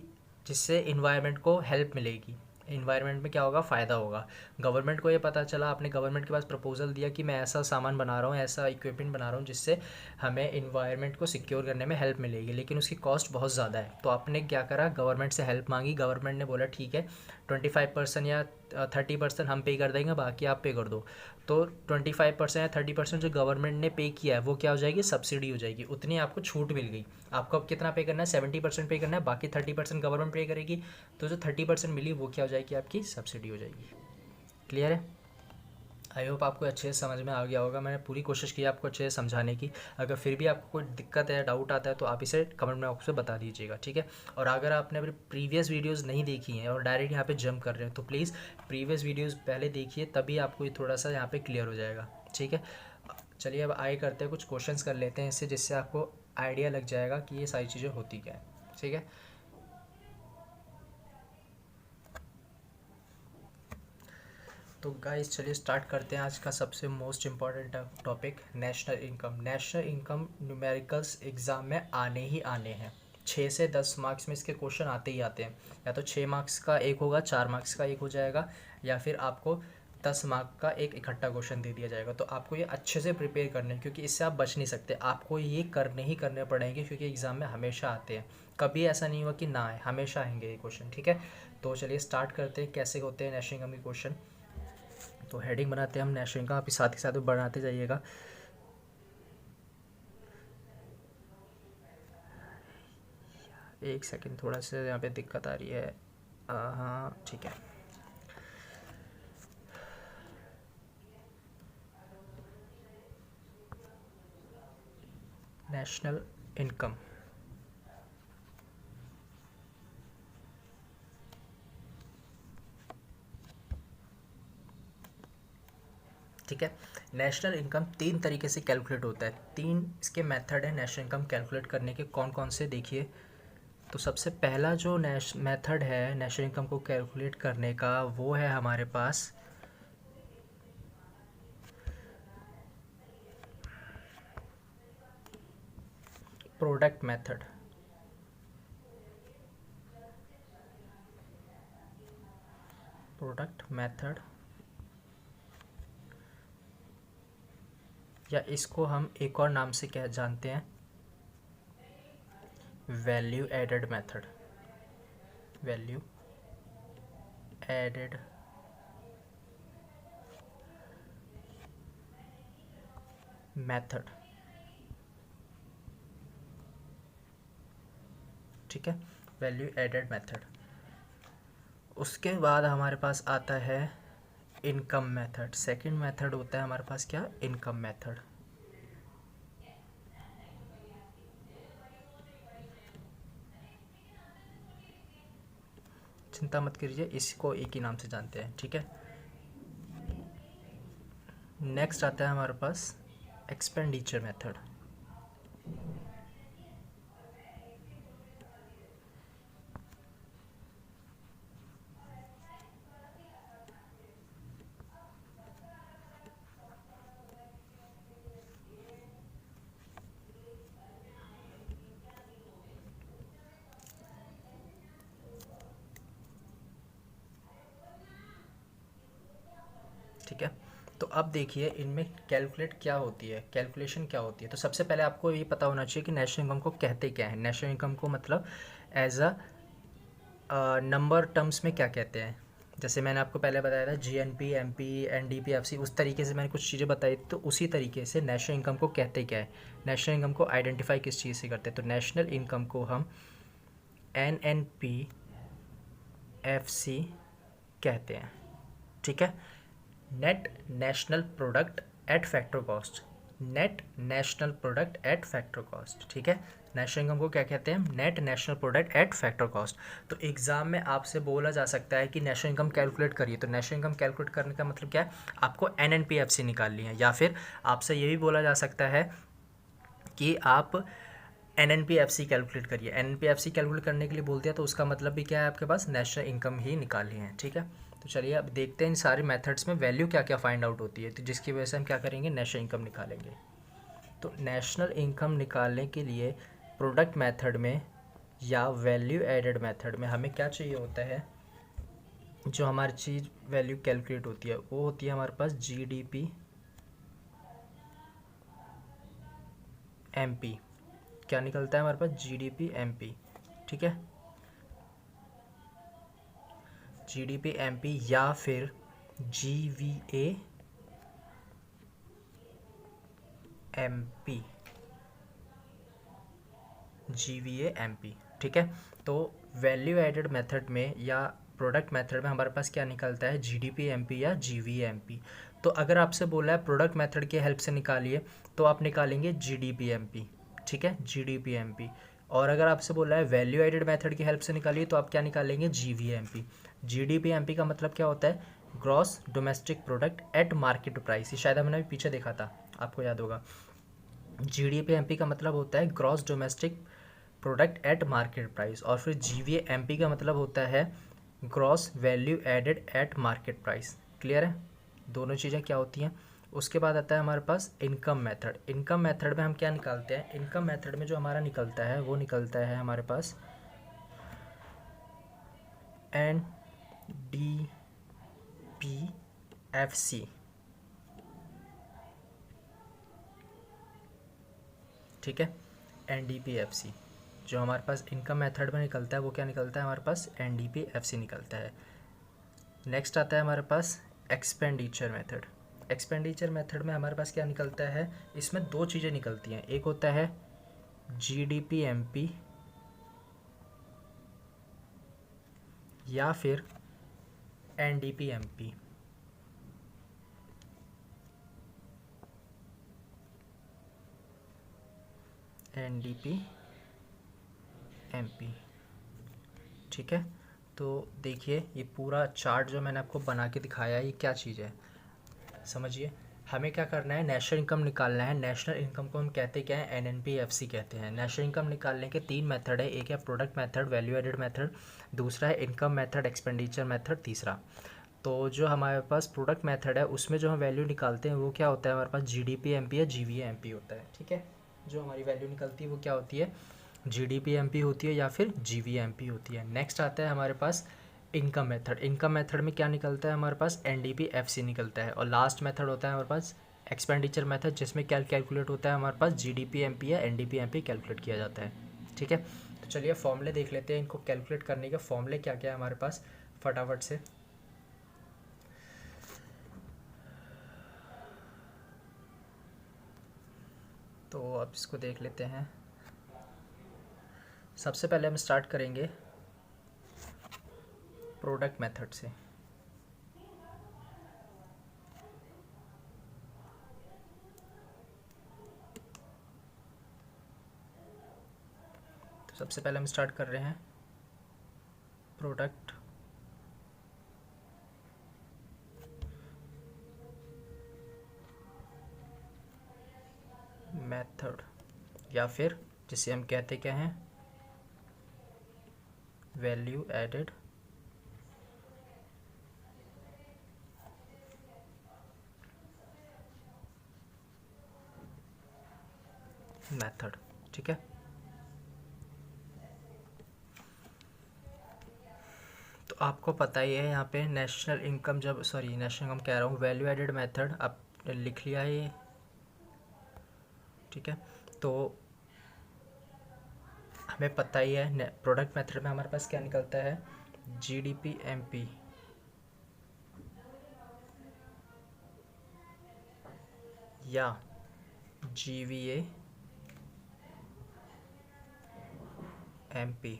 जिससे इन्वायरमेंट को हेल्प मिलेगी, इन्वायरमेंट में क्या होगा, फ़ायदा होगा। गवर्नमेंट को ये पता चला, आपने गवर्नमेंट के पास प्रपोजल दिया कि मैं ऐसा सामान बना रहा हूँ, ऐसा इक्विपमेंट बना रहा हूँ जिससे हमें इन्वायरमेंट को सिक्योर करने में हेल्प मिलेगी, लेकिन उसकी कॉस्ट बहुत ज़्यादा है। तो आपने क्या करा, गवर्नमेंट से हेल्प मांगी, गवर्नमेंट ने बोला ठीक है 25% या 30% हम पे कर देंगे, बाकी आप पे कर दो। तो 25% या 30% जो गवर्नमेंट ने पे किया है वो क्या हो जाएगी, सब्सिडी हो जाएगी, उतनी आपको छूट मिल गई। आपको अब कितना पे करना है, 70% पे करना है, बाकी 30% गवर्नमेंट पे करेगी, तो जो 30% मिली वो क्या हो जाएगी, आपकी सब्सिडी हो जाएगी। क्लियर है? आई होप आपको अच्छे से समझ में आ गया होगा, मैंने पूरी कोशिश की आपको अच्छे से समझाने की। अगर फिर भी आपको कोई दिक्कत है, डाउट आता है, तो आप इसे कमेंट में आपसे बता दीजिएगा। ठीक है, और अगर आपने अपनी प्रीवियस वीडियोस नहीं देखी हैं और डायरेक्ट यहाँ पे जंप कर रहे हैं तो प्लीज़ प्रीवियस वीडियोस पहले देखिए, तभी आपको ये थोड़ा सा यहाँ पे क्लियर हो जाएगा। ठीक है, चलिए अब आगे करते हैं, कुछ क्वेश्चंस कर लेते हैं इससे, जिससे आपको आइडिया लग जाएगा कि ये सारी चीज़ें होती क्या है। ठीक है, तो गाइस चलिए स्टार्ट करते हैं आज का सबसे most important topic, national income. National income numericals exam में आने ही आने हैं, 6 से 10 मार्क्स में इसके क्वेश्चन आते ही आते हैं। या तो 6 मार्क्स का एक होगा, 4 मार्क्स का एक हो जाएगा, या फिर आपको 10 मार्क का एक इकट्ठा क्वेश्चन दे दिया जाएगा। तो आपको ये अच्छे से प्रिपेयर करने हैं, क्योंकि इससे आप बच नहीं सकते, आपको ये करने ही करने पड़ेंगे, क्योंकि एग्ज़ाम में हमेशा आते हैं, कभी ऐसा नहीं हुआ कि ना आए, हमेशा आएंगे ये क्वेश्चन। ठीक है, तो चलिए स्टार्ट करते हैं कैसे होते हैं नेशनल इनकम के क्वेश्चन। तो हेडिंग बनाते हैं हम नेशनल इनकम, आप साथ ही साथ बनाते जाइएगा। एक सेकंड, थोड़ा सा यहाँ पे दिक्कत आ रही है। हाँ ठीक है, नेशनल इनकम। ठीक है, नेशनल इनकम 3 तरीके से कैलकुलेट होता है, 3 इसके मेथड है नेशनल इनकम कैलकुलेट करने के। कौन कौन से, देखिए। तो सबसे पहला जो मेथड है नेशनल इनकम को कैलकुलेट करने का, वो है हमारे पास प्रोडक्ट मेथड। प्रोडक्ट मेथड, या इसको हम एक और नाम से क्या जानते हैं, value added method. Value added method. ठीक है, वैल्यू एडेड मेथड। उसके बाद हमारे पास आता है इनकम मेथड। सेकंड मेथड होता है हमारे पास क्या, इनकम मेथड। चिंता मत कीजिए, इसको एक ही नाम से जानते हैं। ठीक है, नेक्स्ट आता है हमारे पास एक्सपेंडिचर मेथड। ठीक है। तो अब देखिए इनमें कैलकुलेट क्या होती है, कैलकुलेशन क्या होती है। तो सबसे पहले आपको ये पता होना चाहिए कि नेशनल इनकम को कहते क्या है। नेशनल इनकम को मतलब एज अ नंबर टर्म्स में क्या कहते हैं। जैसे मैंने आपको पहले बताया था जीएनपी, एमपी, एनडीपी, एफसी, उस तरीके से मैंने कुछ चीज़ें बताई, तो उसी तरीके से नेशनल इनकम को कहते क्या है। नेशनल इनकम को आइडेंटिफाई किस चीज़ से करते हैं, तो नेशनल इनकम को हम एनएनपी एफसी कहते हैं। ठीक है। Net national product at factor cost, net national product at factor cost. ठीक है। नेशनल इनकम को क्या कहते हैं, net national product at factor cost. तो एग्जाम में आपसे बोला जा सकता है कि नेशनल इनकम कैलकुलेट करिए, तो नेशनल इनकम कैलकुलेट करने का मतलब क्या है, आपको एनएनपीएफसी निकालनी है। या फिर आपसे ये भी बोला जा सकता है कि आप एनएनपीएफसी कैलकुलेट करिए। एनएनपीएफसी कैलकुलेट करने के लिए बोलते हैं तो उसका मतलब भी क्या है, आपके पास नेशनल इनकम ही निकालनी है। ठीक है। तो चलिए अब देखते हैं इन सारे मेथड्स में वैल्यू क्या क्या फाइंड आउट होती है, तो जिसकी वजह से हम क्या करेंगे, नेशनल इनकम निकालेंगे। तो नेशनल इनकम निकालने के लिए प्रोडक्ट मेथड में या वैल्यू एडेड मेथड में हमें क्या चाहिए होता है, जो हमारी चीज़ वैल्यू कैलकुलेट होती है वो होती है हमारे पास जीडीपी एमपी। क्या निकलता है हमारे पास, जीडीपी एमपी। ठीक है। जीडीपी एमपी या फिर जीवीए एमपी, जीवीए एमपी। ठीक है। तो वैल्यू एडेड मेथड में या प्रोडक्ट मेथड में हमारे पास क्या निकलता है, जीडीपी एमपी या जीवीए एमपी। तो अगर आपसे बोला है प्रोडक्ट मेथड की हेल्प से निकालिए तो आप निकालेंगे जीडीपी एमपी। ठीक है, जीडीपी एमपी। और अगर आपसे बोला है वैल्यू एडेड मेथड की हेल्प से निकालिए तो आप क्या निकालेंगे, जीवीए एमपी। जीडीपी एमपी का मतलब क्या होता है, gross domestic product at market price. ये शायद हमने अभी पीछे देखा था, आपको याद होगा। जीडीपी एमपी का मतलब होता है gross domestic product at market price. और फिर जीवीए एमपी का मतलब होता है gross value added at market price. Clear है, दोनों चीज़ें क्या होती हैं। उसके बाद आता है हमारे पास इनकम मेथड। इनकम मेथड में हम क्या निकालते हैं, इनकम मेथड में जो हमारा निकलता है वो निकलता है हमारे पास N D P F C. ठीक है, N D P F C जो हमारे पास इनकम मेथड में निकलता है वो क्या निकलता है हमारे पास, N D P F C निकलता है। नेक्स्ट आता है हमारे पास एक्सपेंडिचर मेथड। एक्सपेंडिचर मेथड में हमारे पास क्या निकलता है, इसमें दो चीज़ें निकलती हैं, एक होता है जीडीपी एमपी या फिर एनडीपी एमपी। NDP MP. ठीक है। तो देखिए ये पूरा चार्ट जो मैंने आपको बना के दिखाया है ये क्या चीज़ है, समझिए। हमें क्या करना है, नेशनल इनकम निकालना है। नेशनल इनकम को हम कहते क्या है, एनएनपीएफसी कहते हैं। नेशनल इनकम निकालने के तीन मेथड है, एक है product method, value added method, दूसरा है इनकम मेथड, एक्सपेंडिचर मेथड, तीसरा। तो जो हमारे पास प्रोडक्ट मेथड है उसमें जो हम वैल्यू निकालते हैं वो क्या होता है हमारे पास, जीडीपी एमपी या जीवीए एमपी होता है। ठीक है, जो हमारी वैल्यू निकलती है वो क्या होती है, जीडीपी एमपी होती है या फिर जीवीए एमपी होती है। नेक्स्ट आता है हमारे पास इनकम मेथड। इनकम मेथड में क्या निकलता है हमारे पास, एनडीपी एफसी निकलता है। और लास्ट मेथड होता है हमारे पास एक्सपेंडिचर मेथड, जिसमें क्या कैलकुलेट होता है हमारे पास, जीडीपी एमपी या एनडीपी एमपी कैलकुलेट किया जाता है। ठीक है। तो चलिए फॉर्मूले देख लेते हैं, इनको कैलकुलेट करने के फॉर्मूले क्या क्या है हमारे पास फटाफट से। तो अब इसको देख लेते हैं। सबसे पहले हम स्टार्ट करेंगे प्रोडक्ट मेथड से। तो सबसे पहले हम स्टार्ट कर रहे हैं प्रोडक्ट मेथड या फिर जिसे हम कहते क्या हैं, वैल्यू एडेड मेथड। ठीक है। तो आपको पता ही है यहाँ पे नेशनल इनकम, जब सॉरी नेशनल इनकम कह रहा हूँ, वैल्यू एडेड मेथड आपने लिख लिया है ये, ठीक है। तो हमें पता ही है प्रोडक्ट मेथड में हमारे पास क्या निकलता है, जीडीपी एमपी या जीवीए एमपी।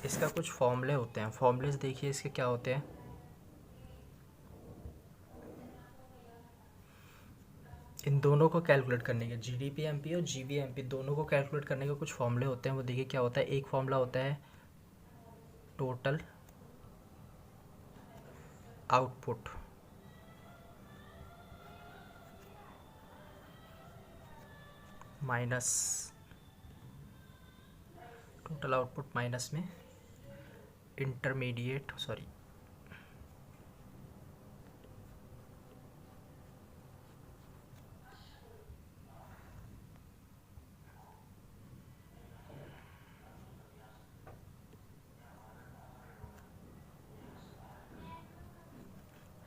इसका कुछ फॉर्मूले होते हैं, फॉर्मूलेस देखिए इसके क्या होते हैं। इन दोनों को कैलकुलेट करने के, जीडीपी एमपी और जीवी एमपी दोनों को कैलकुलेट करने के कुछ फॉर्मूले होते हैं। वो देखिए क्या होता है। एक फॉर्मूला होता है total output minus, total output minus में इंटरमीडिएट सॉरी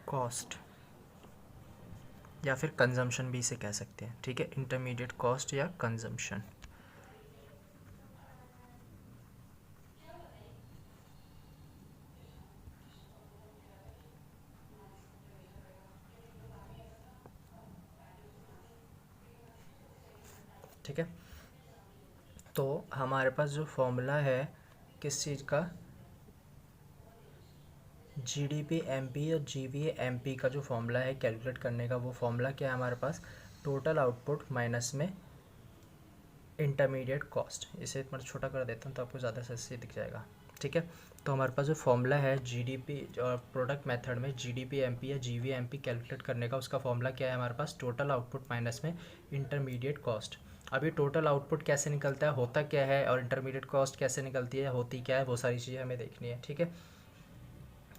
कॉस्ट, या फिर कंजम्पशन भी इसे कह सकते हैं, ठीक है। इंटरमीडिएट कॉस्ट या कंजम्पशन। ठीक है, तो हमारे पास जो फॉर्मूला है किस चीज़ का, जीडीपी एमपी और जीवीए एमपी का जो फॉर्मूला है कैलकुलेट करने का, वो फॉर्मूला क्या है हमारे पास, टोटल आउटपुट माइनस में इंटरमीडिएट कॉस्ट। इसे थोड़ा छोटा कर देता हूँ तो आपको ज़्यादा सही दिख जाएगा, ठीक है। तो हमारे पास जो फॉर्मूला है जीडीपी और प्रोडक्ट मेथड में जीडीपी एमपी या जीवी एमपी कैलकुलेट करने का, उसका फॉर्मूला क्या है हमारे पास, टोटल आउटपुट माइनस में इंटरमीडिएट कॉस्ट। अभी टोटल आउटपुट कैसे निकलता है, होता क्या है, और इंटरमीडिएट कॉस्ट कैसे निकलती है, होती क्या है, वो सारी चीज़ें हमें देखनी है, ठीक है।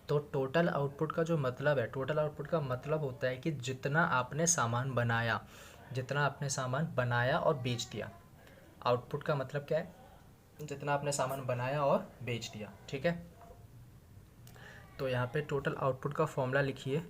तो टोटल आउटपुट का जो मतलब है, टोटल आउटपुट का मतलब होता है कि जितना आपने सामान बनाया, जितना आपने सामान बनाया और बेच दिया। आउटपुट का मतलब क्या है, जितना आपने सामान बनाया और बेच दिया, ठीक है। तो यहाँ पे टोटल आउटपुट का फॉर्मूला लिखिए,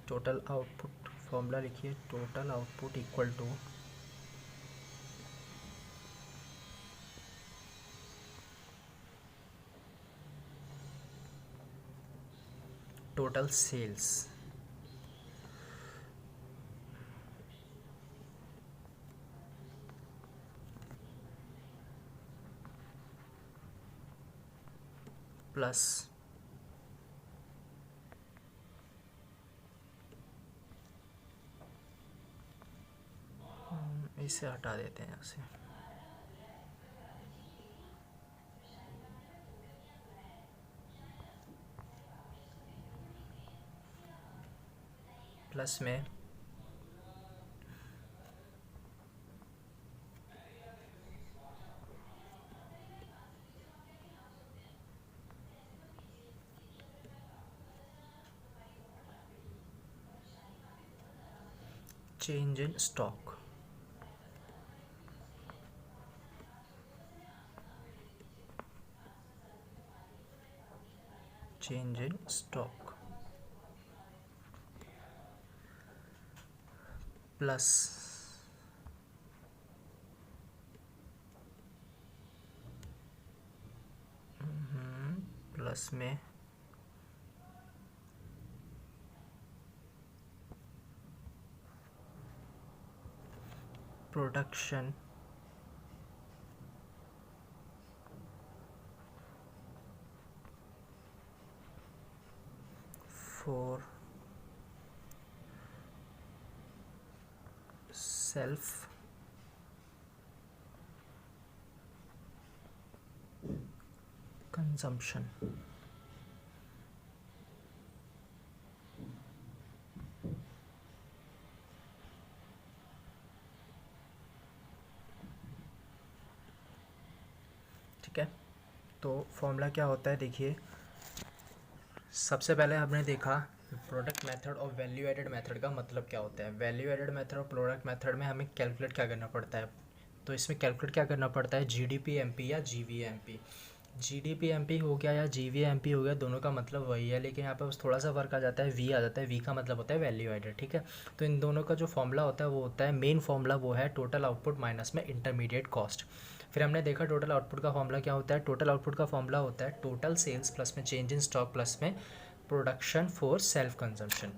टोटल आउटपुट फॉर्मूला लिखिए, total output equal to total sales plus इसे हटा देते हैं यहाँ से, प्लस में change in stock, change in stock plus plus में प्रोडक्शन फॉर सेल्फ कंजम्पशन। ठीक है। तो फॉर्मूला क्या होता है, देखिए सबसे पहले हमने देखा प्रोडक्ट मेथड और वैल्यू एडेड मेथड का मतलब क्या होता है। वैल्यू एडेड मेथड और प्रोडक्ट मेथड में हमें कैलकुलेट क्या करना पड़ता है, तो इसमें कैलकुलेट क्या करना पड़ता है, जीडीपी एमपी या जीवीएमपी। जीडीपी एमपी हो गया या जीवीएमपी हो गया, दोनों का मतलब वही है, लेकिन यहाँ पर बस थोड़ा सा फर्क आ जाता है, वी आ जाता है, वी का मतलब होता है वैल्यू एडेड। ठीक है, तो इन दोनों का जो फॉर्मूला होता है वो होता है, मेन फॉर्मूला वो है टोटल आउटपुट माइनस में इंटरमीडिएट कॉस्ट। फिर हमने देखा टोटल आउटपुट का फॉर्मूला क्या होता है, टोटल आउटपुट का फॉर्मूला होता है टोटल सेल्स प्लस में चेंज इन स्टॉक प्लस में production for self consumption.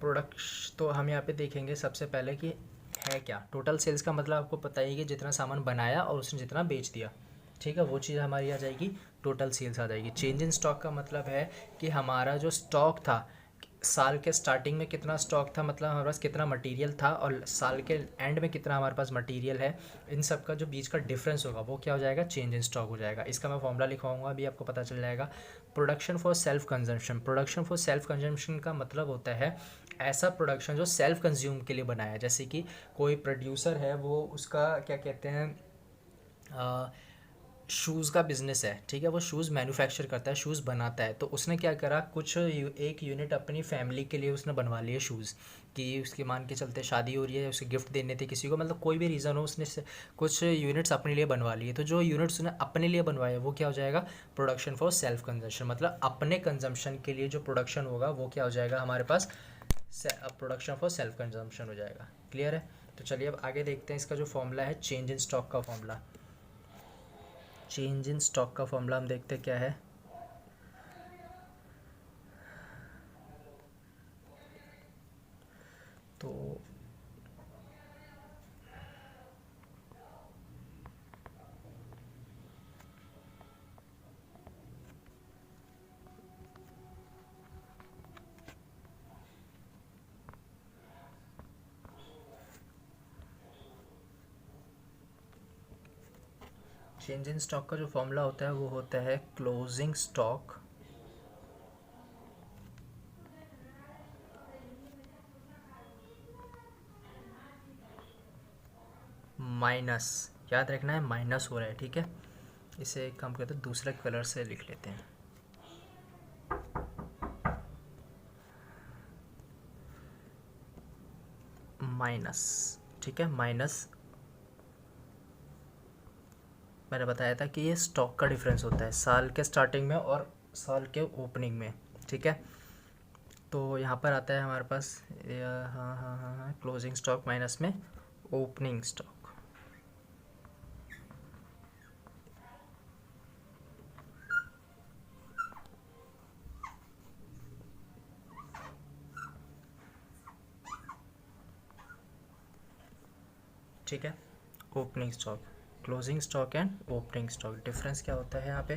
Product तो हम यहाँ पे देखेंगे सबसे पहले कि है क्या। टोटल सेल्स का मतलब आपको पता ही है कि जितना सामान बनाया और उसने जितना बेच दिया, ठीक है, वो चीज़ हमारी आ जाएगी, टोटल सेल्स आ जाएगी। चेंज इन स्टॉक का मतलब है कि हमारा जो स्टॉक था, साल के स्टार्टिंग में कितना स्टॉक था, मतलब हमारे पास कितना मटेरियल था, और साल के एंड में कितना हमारे पास मटेरियल है, इन सब का जो बीच का डिफरेंस होगा वो क्या हो जाएगा, चेंज इन स्टॉक हो जाएगा। इसका मैं फॉर्मूला लिखवाऊंगा, अभी आपको पता चल जाएगा। Production for self consumption, production for self consumption का मतलब होता है ऐसा प्रोडक्शन जो सेल्फ कंज्यूम के लिए बनाया है। जैसे कि कोई प्रोड्यूसर है, वो उसका क्या कहते हैं, शूज़ का बिज़नेस है, ठीक है, वो शूज़ मैन्युफैक्चर करता है, शूज़ बनाता है, तो उसने क्या करा, कुछ एक यूनिट अपनी फैमिली के लिए उसने बनवा लिए शूज़, कि उसके मान के चलते शादी हो रही है, उसे गिफ्ट देने थे किसी को, मतलब कोई भी रीज़न हो, उसने कुछ यूनिट्स अपने लिए बनवा लिए। तो जो यूनिट्स उसने अपने लिए बनवाए वो क्या हो जाएगा, प्रोडक्शन फॉर सेल्फ कंजम्पशन, मतलब अपने कंजम्पशन के लिए जो प्रोडक्शन होगा वो क्या हो जाएगा हमारे पास, प्रोडक्शन फॉर सेल्फ कंजम्पशन हो जाएगा। क्लियर है। तो चलिए अब आगे देखते हैं इसका जो फॉर्मूला है चेंज इन स्टॉक का फॉर्मूला। चेंज इन स्टॉक का फॉर्मूला हम देखते क्या है, तो चेंज इन स्टॉक का जो फॉर्मूला होता है वो होता है क्लोजिंग स्टॉक माइनस, याद रखना है माइनस हो रहा है, ठीक है, इसे एक काम करते हैं दूसरे कलर से लिख लेते हैं, माइनस, ठीक है, माइनस। मैंने बताया था कि ये स्टॉक का डिफरेंस होता है साल के स्टार्टिंग में और साल के ओपनिंग में, ठीक है। तो यहाँ पर आता है हमारे पास, हाँ हाँ हाँ हाँ, क्लोजिंग स्टॉक माइनस में ओपनिंग स्टॉक, ठीक है। Opening stock, closing stock and opening stock, difference क्या होता है यहाँ पे,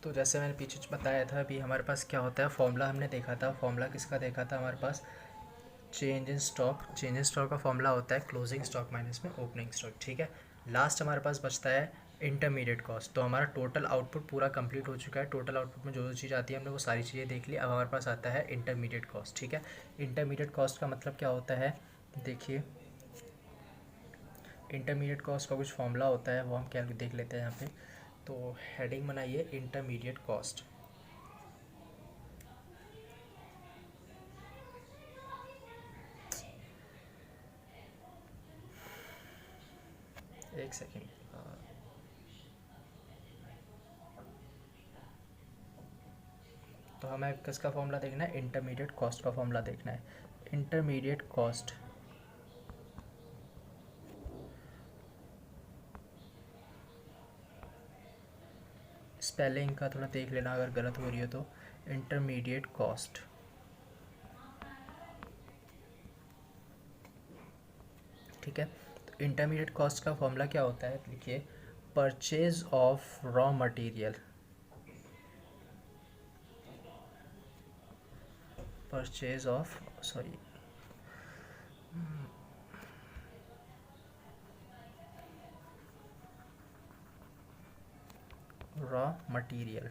तो जैसे मैंने पीछे बताया था, अभी हमारे पास क्या होता है, फॉर्मूला हमने देखा था, फॉर्मूला किसका देखा था हमारे पास, change in stock. Change in stock का फॉर्मूला होता है क्लोजिंग स्टॉक माइनस में ओपनिंग स्टॉक, ठीक है। लास्ट हमारे पास बचता है इंटरमीडिएट कॉस्ट। तो हमारा टोटल आउटपुट पूरा कंप्लीट हो चुका है, टोटल आउटपुट में जो जो चीज़ आती है हमने वो सारी चीज़ें देख ली। अब हमारे पास आता है इंटरमीडिएट कॉस्ट, ठीक है। इंटरमीडिएट कॉस्ट का मतलब क्या होता है, देखिए इंटरमीडिएट कॉस्ट का कुछ फॉर्मूला होता है, वो हम क्या देख लेते हैं यहाँ पे। तो हेडिंग बनाइए इंटरमीडिएट कॉस्ट, एक सेकेंड, तो हमें किसका फॉर्मूला देखना है, इंटरमीडिएट कॉस्ट का फॉर्मूला देखना है। इंटरमीडिएट कॉस्ट, स्पेलिंग का थोड़ा देख लेना अगर गलत हो रही हो तो। इंटरमीडिएट कॉस्ट, ठीक है। तो इंटरमीडिएट कॉस्ट का फॉर्मूला क्या होता है, लिखिए purchase of raw material, purchase of, sorry, raw material,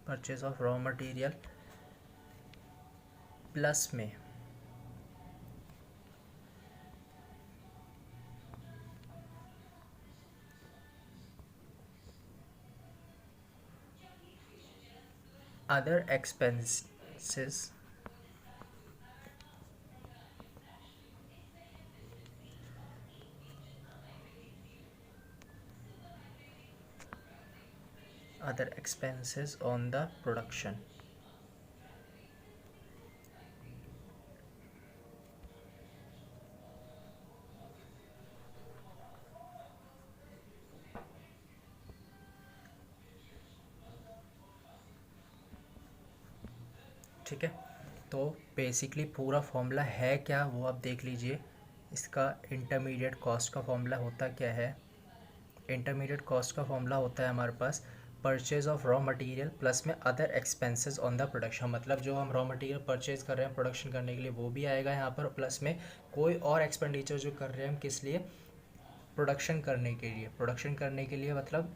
purchase of raw material plus में other expenses on the production। ठीक है, तो बेसिकली पूरा फॉर्मूला है क्या वो आप देख लीजिए। इसका इंटरमीडिएट कॉस्ट का फॉर्मूला होता क्या है? इंटरमीडिएट कॉस्ट का फॉर्मूला होता है हमारे पास purchase of raw material plus में other expenses on the production. मतलब जो हम रॉ मटेरियल परचेज कर रहे हैं प्रोडक्शन करने के लिए वो भी आएगा यहाँ पर, प्लस में कोई और एक्सपेंडिचर जो कर रहे हैं हम किस लिए, प्रोडक्शन करने के लिए। प्रोडक्शन करने के लिए मतलब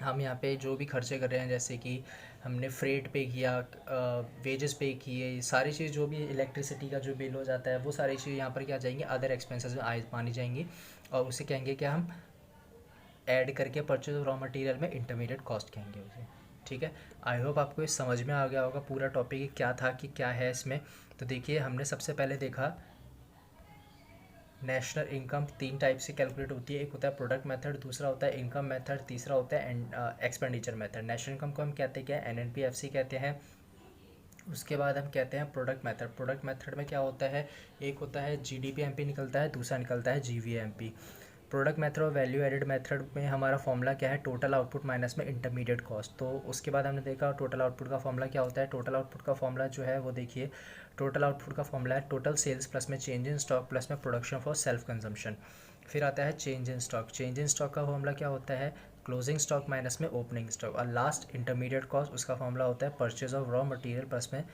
हम यहाँ पे जो भी खर्चे कर रहे हैं, जैसे कि हमने फ्रेट पे किया, वेजेस पे किए, सारी चीज़ जो भी इलेक्ट्रिसिटी का जो बिल हो जाता है वो सारी चीज़ यहाँ पर क्या जाएंगी, अदर एक्सपेंसेस में मानी जाएंगी, और उसे कहेंगे क्या हम, ऐड करके परचेज ऑफ रॉ मटेरियल में इंटरमीडिएट कॉस्ट कहेंगे उसे। ठीक है, आई होप आपको ये समझ में आ गया होगा पूरा टॉपिक क्या था कि क्या है इसमें। तो देखिए, हमने सबसे पहले देखा नेशनल इनकम 3 टाइप से कैलकुलेट होती है। एक होता है प्रोडक्ट मेथड, दूसरा होता है इनकम मेथड, तीसरा होता है एक्सपेंडिचर मेथड। नेशनल इनकम को हम कहते हैं क्या, NNPFC कहते हैं। उसके बाद हम कहते हैं प्रोडक्ट मेथड। प्रोडक्ट मेथड में क्या होता है, एक होता है GDP-MP निकलता है, दूसरा निकलता है GVA-MP। प्रोडक्ट मेथड और वैल्यू एडेड मेथड में हमारा फॉर्मूला क्या है, टोटल आउटपुट माइनस में इंटरमीडिएट कॉस्ट। तो उसके बाद हमने देखा टोटल आउटपुट का फॉर्मूला क्या होता है। टोटल आउटपुट का फॉर्मूला जो है वो देखिए, टोटल आउटपुट का फॉर्मूला है टोटल सेल्स प्लस में चेंज इन स्टॉक प्लस में प्रोडक्शन फॉर सेल्फ कंजम्पशन। फिर आता है change in stock. Change in stock का फॉर्मूला क्या होता है, क्लोजिंग स्टॉक माइनस में ओपनिंग स्टॉक। और लास्ट इंटरमीडिएट कॉस्ट, उसका फॉर्मूला होता है purchase of raw material plus में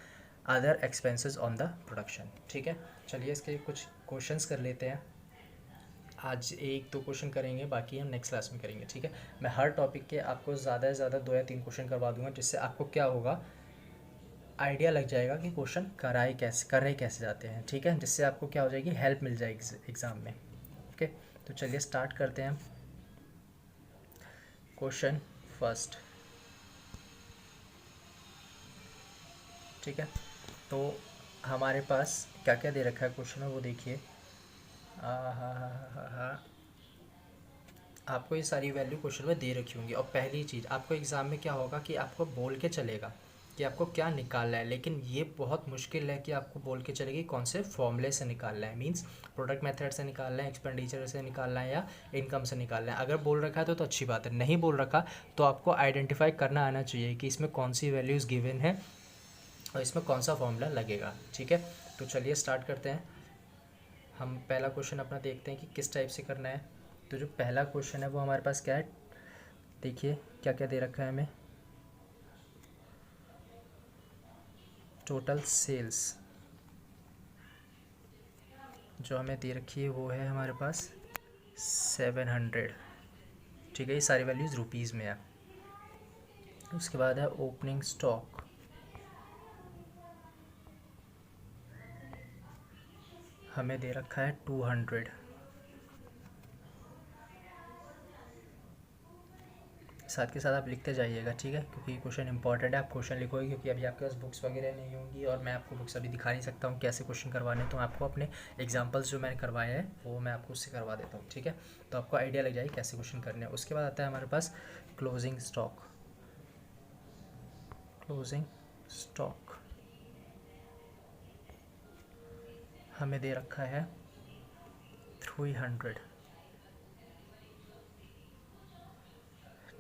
other expenses on the production. ठीक है, चलिए इसके कुछ क्वेश्चंस कर लेते हैं। आज 1-2 क्वेश्चन करेंगे, बाकी हम नेक्स्ट क्लास में करेंगे। ठीक है, मैं हर टॉपिक के आपको ज़्यादा से ज़्यादा 2 या 3 क्वेश्चन करवा दूंगा, जिससे आपको क्या होगा, आइडिया लग जाएगा कि क्वेश्चन करे कैसे जाते हैं। ठीक है, जिससे आपको क्या हो जाएगी, हेल्प मिल जाएगी एग्ज़ाम में। ओके, तो चलिए स्टार्ट करते हैं। Question first. ठीक है, तो हमारे पास क्या क्या दे रखा है क्वेश्चन में वो देखिए। आपको ये सारी वैल्यू क्वेश्चन में दे रखी होंगी। और पहली चीज़ आपको एग्ज़ाम में क्या होगा कि आपको बोल के चलेगा कि आपको क्या निकालना है, लेकिन ये बहुत मुश्किल है कि आपको बोल के चलेगी कौन से फॉर्मूले से निकालना है। मींस प्रोडक्ट मेथड से निकालना है, एक्सपेंडिचर से निकालना है, या इनकम से निकालना है। अगर बोल रखा है तो अच्छी बात है, नहीं बोल रखा तो आपको आइडेंटिफाई करना आना चाहिए कि इसमें कौन सी वैल्यूज़ गिवन है और इसमें कौन सा फॉर्मूला लगेगा। ठीक है, तो चलिए स्टार्ट करते हैं। हम पहला क्वेश्चन अपना देखते हैं कि किस टाइप से करना है। तो जो पहला क्वेश्चन है वो हमारे पास क्या है, देखिए क्या क्या दे रखा है हमें। टोटल सेल्स जो हमें दे रखी है वो है हमारे पास 700। ठीक है, ये सारी वैल्यूज़ रुपीज़ में है। उसके बाद है ओपनिंग स्टॉक, हमें दे रखा है 200। साथ के साथ आप लिखते जाइएगा, ठीक है, क्योंकि क्वेश्चन इंपॉर्टेंट है। आप क्वेश्चन लिखोगे क्योंकि अभी आपके पास बुक्स वगैरह नहीं होंगी और मैं आपको बुक्स अभी दिखा नहीं सकता हूँ कैसे क्वेश्चन करवाने। तो आपको अपने एग्जांपल्स जो मैंने करवाए हैं वो मैं आपको उससे करवा देता हूँ। ठीक है, तो आपको आइडिया लग जाएगी कैसे क्वेश्चन करने हैं। उसके बाद आता है हमारे पास क्लोजिंग स्टॉक। क्लोजिंग स्टॉक हमें दे रखा है 300।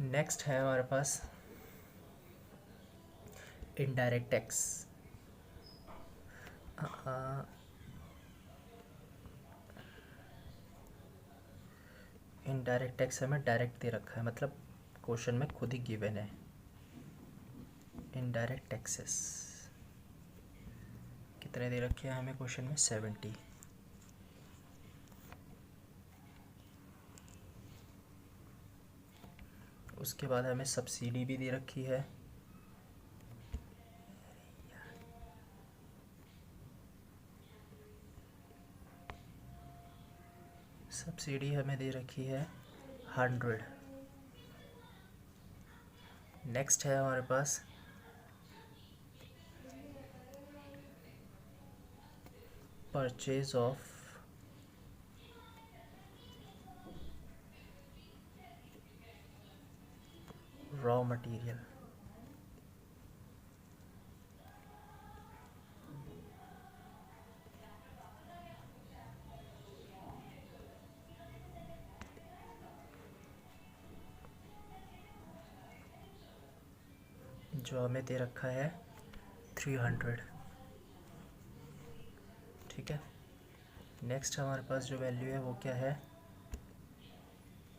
नेक्स्ट है हमारे पास इनडायरेक्ट टैक्स। इनडायरेक्ट टैक्स हमें डायरेक्ट दे रखा है, मतलब क्वेश्चन में खुद ही गिवन है इनडायरेक्ट टैक्सेस। कितने दे रखे हैं हमें क्वेश्चन में, 70। उसके बाद हमें सब्सिडी भी दे रखी है सब्सिडी हमें दे रखी है 100। नेक्स्ट है हमारे पास परचेज ऑफ रॉ मटेरियल। जो हमें दे रखा है 300। ठीक है। नेक्स्ट हमारे पास जो वैल्यू है वो क्या है,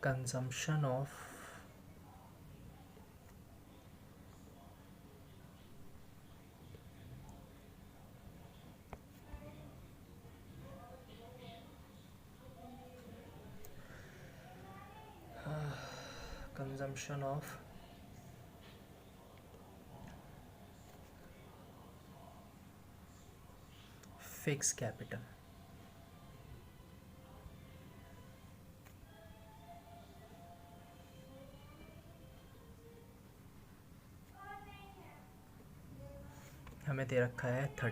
consumption of consumption of fix capital. हमें दे रखा है 30।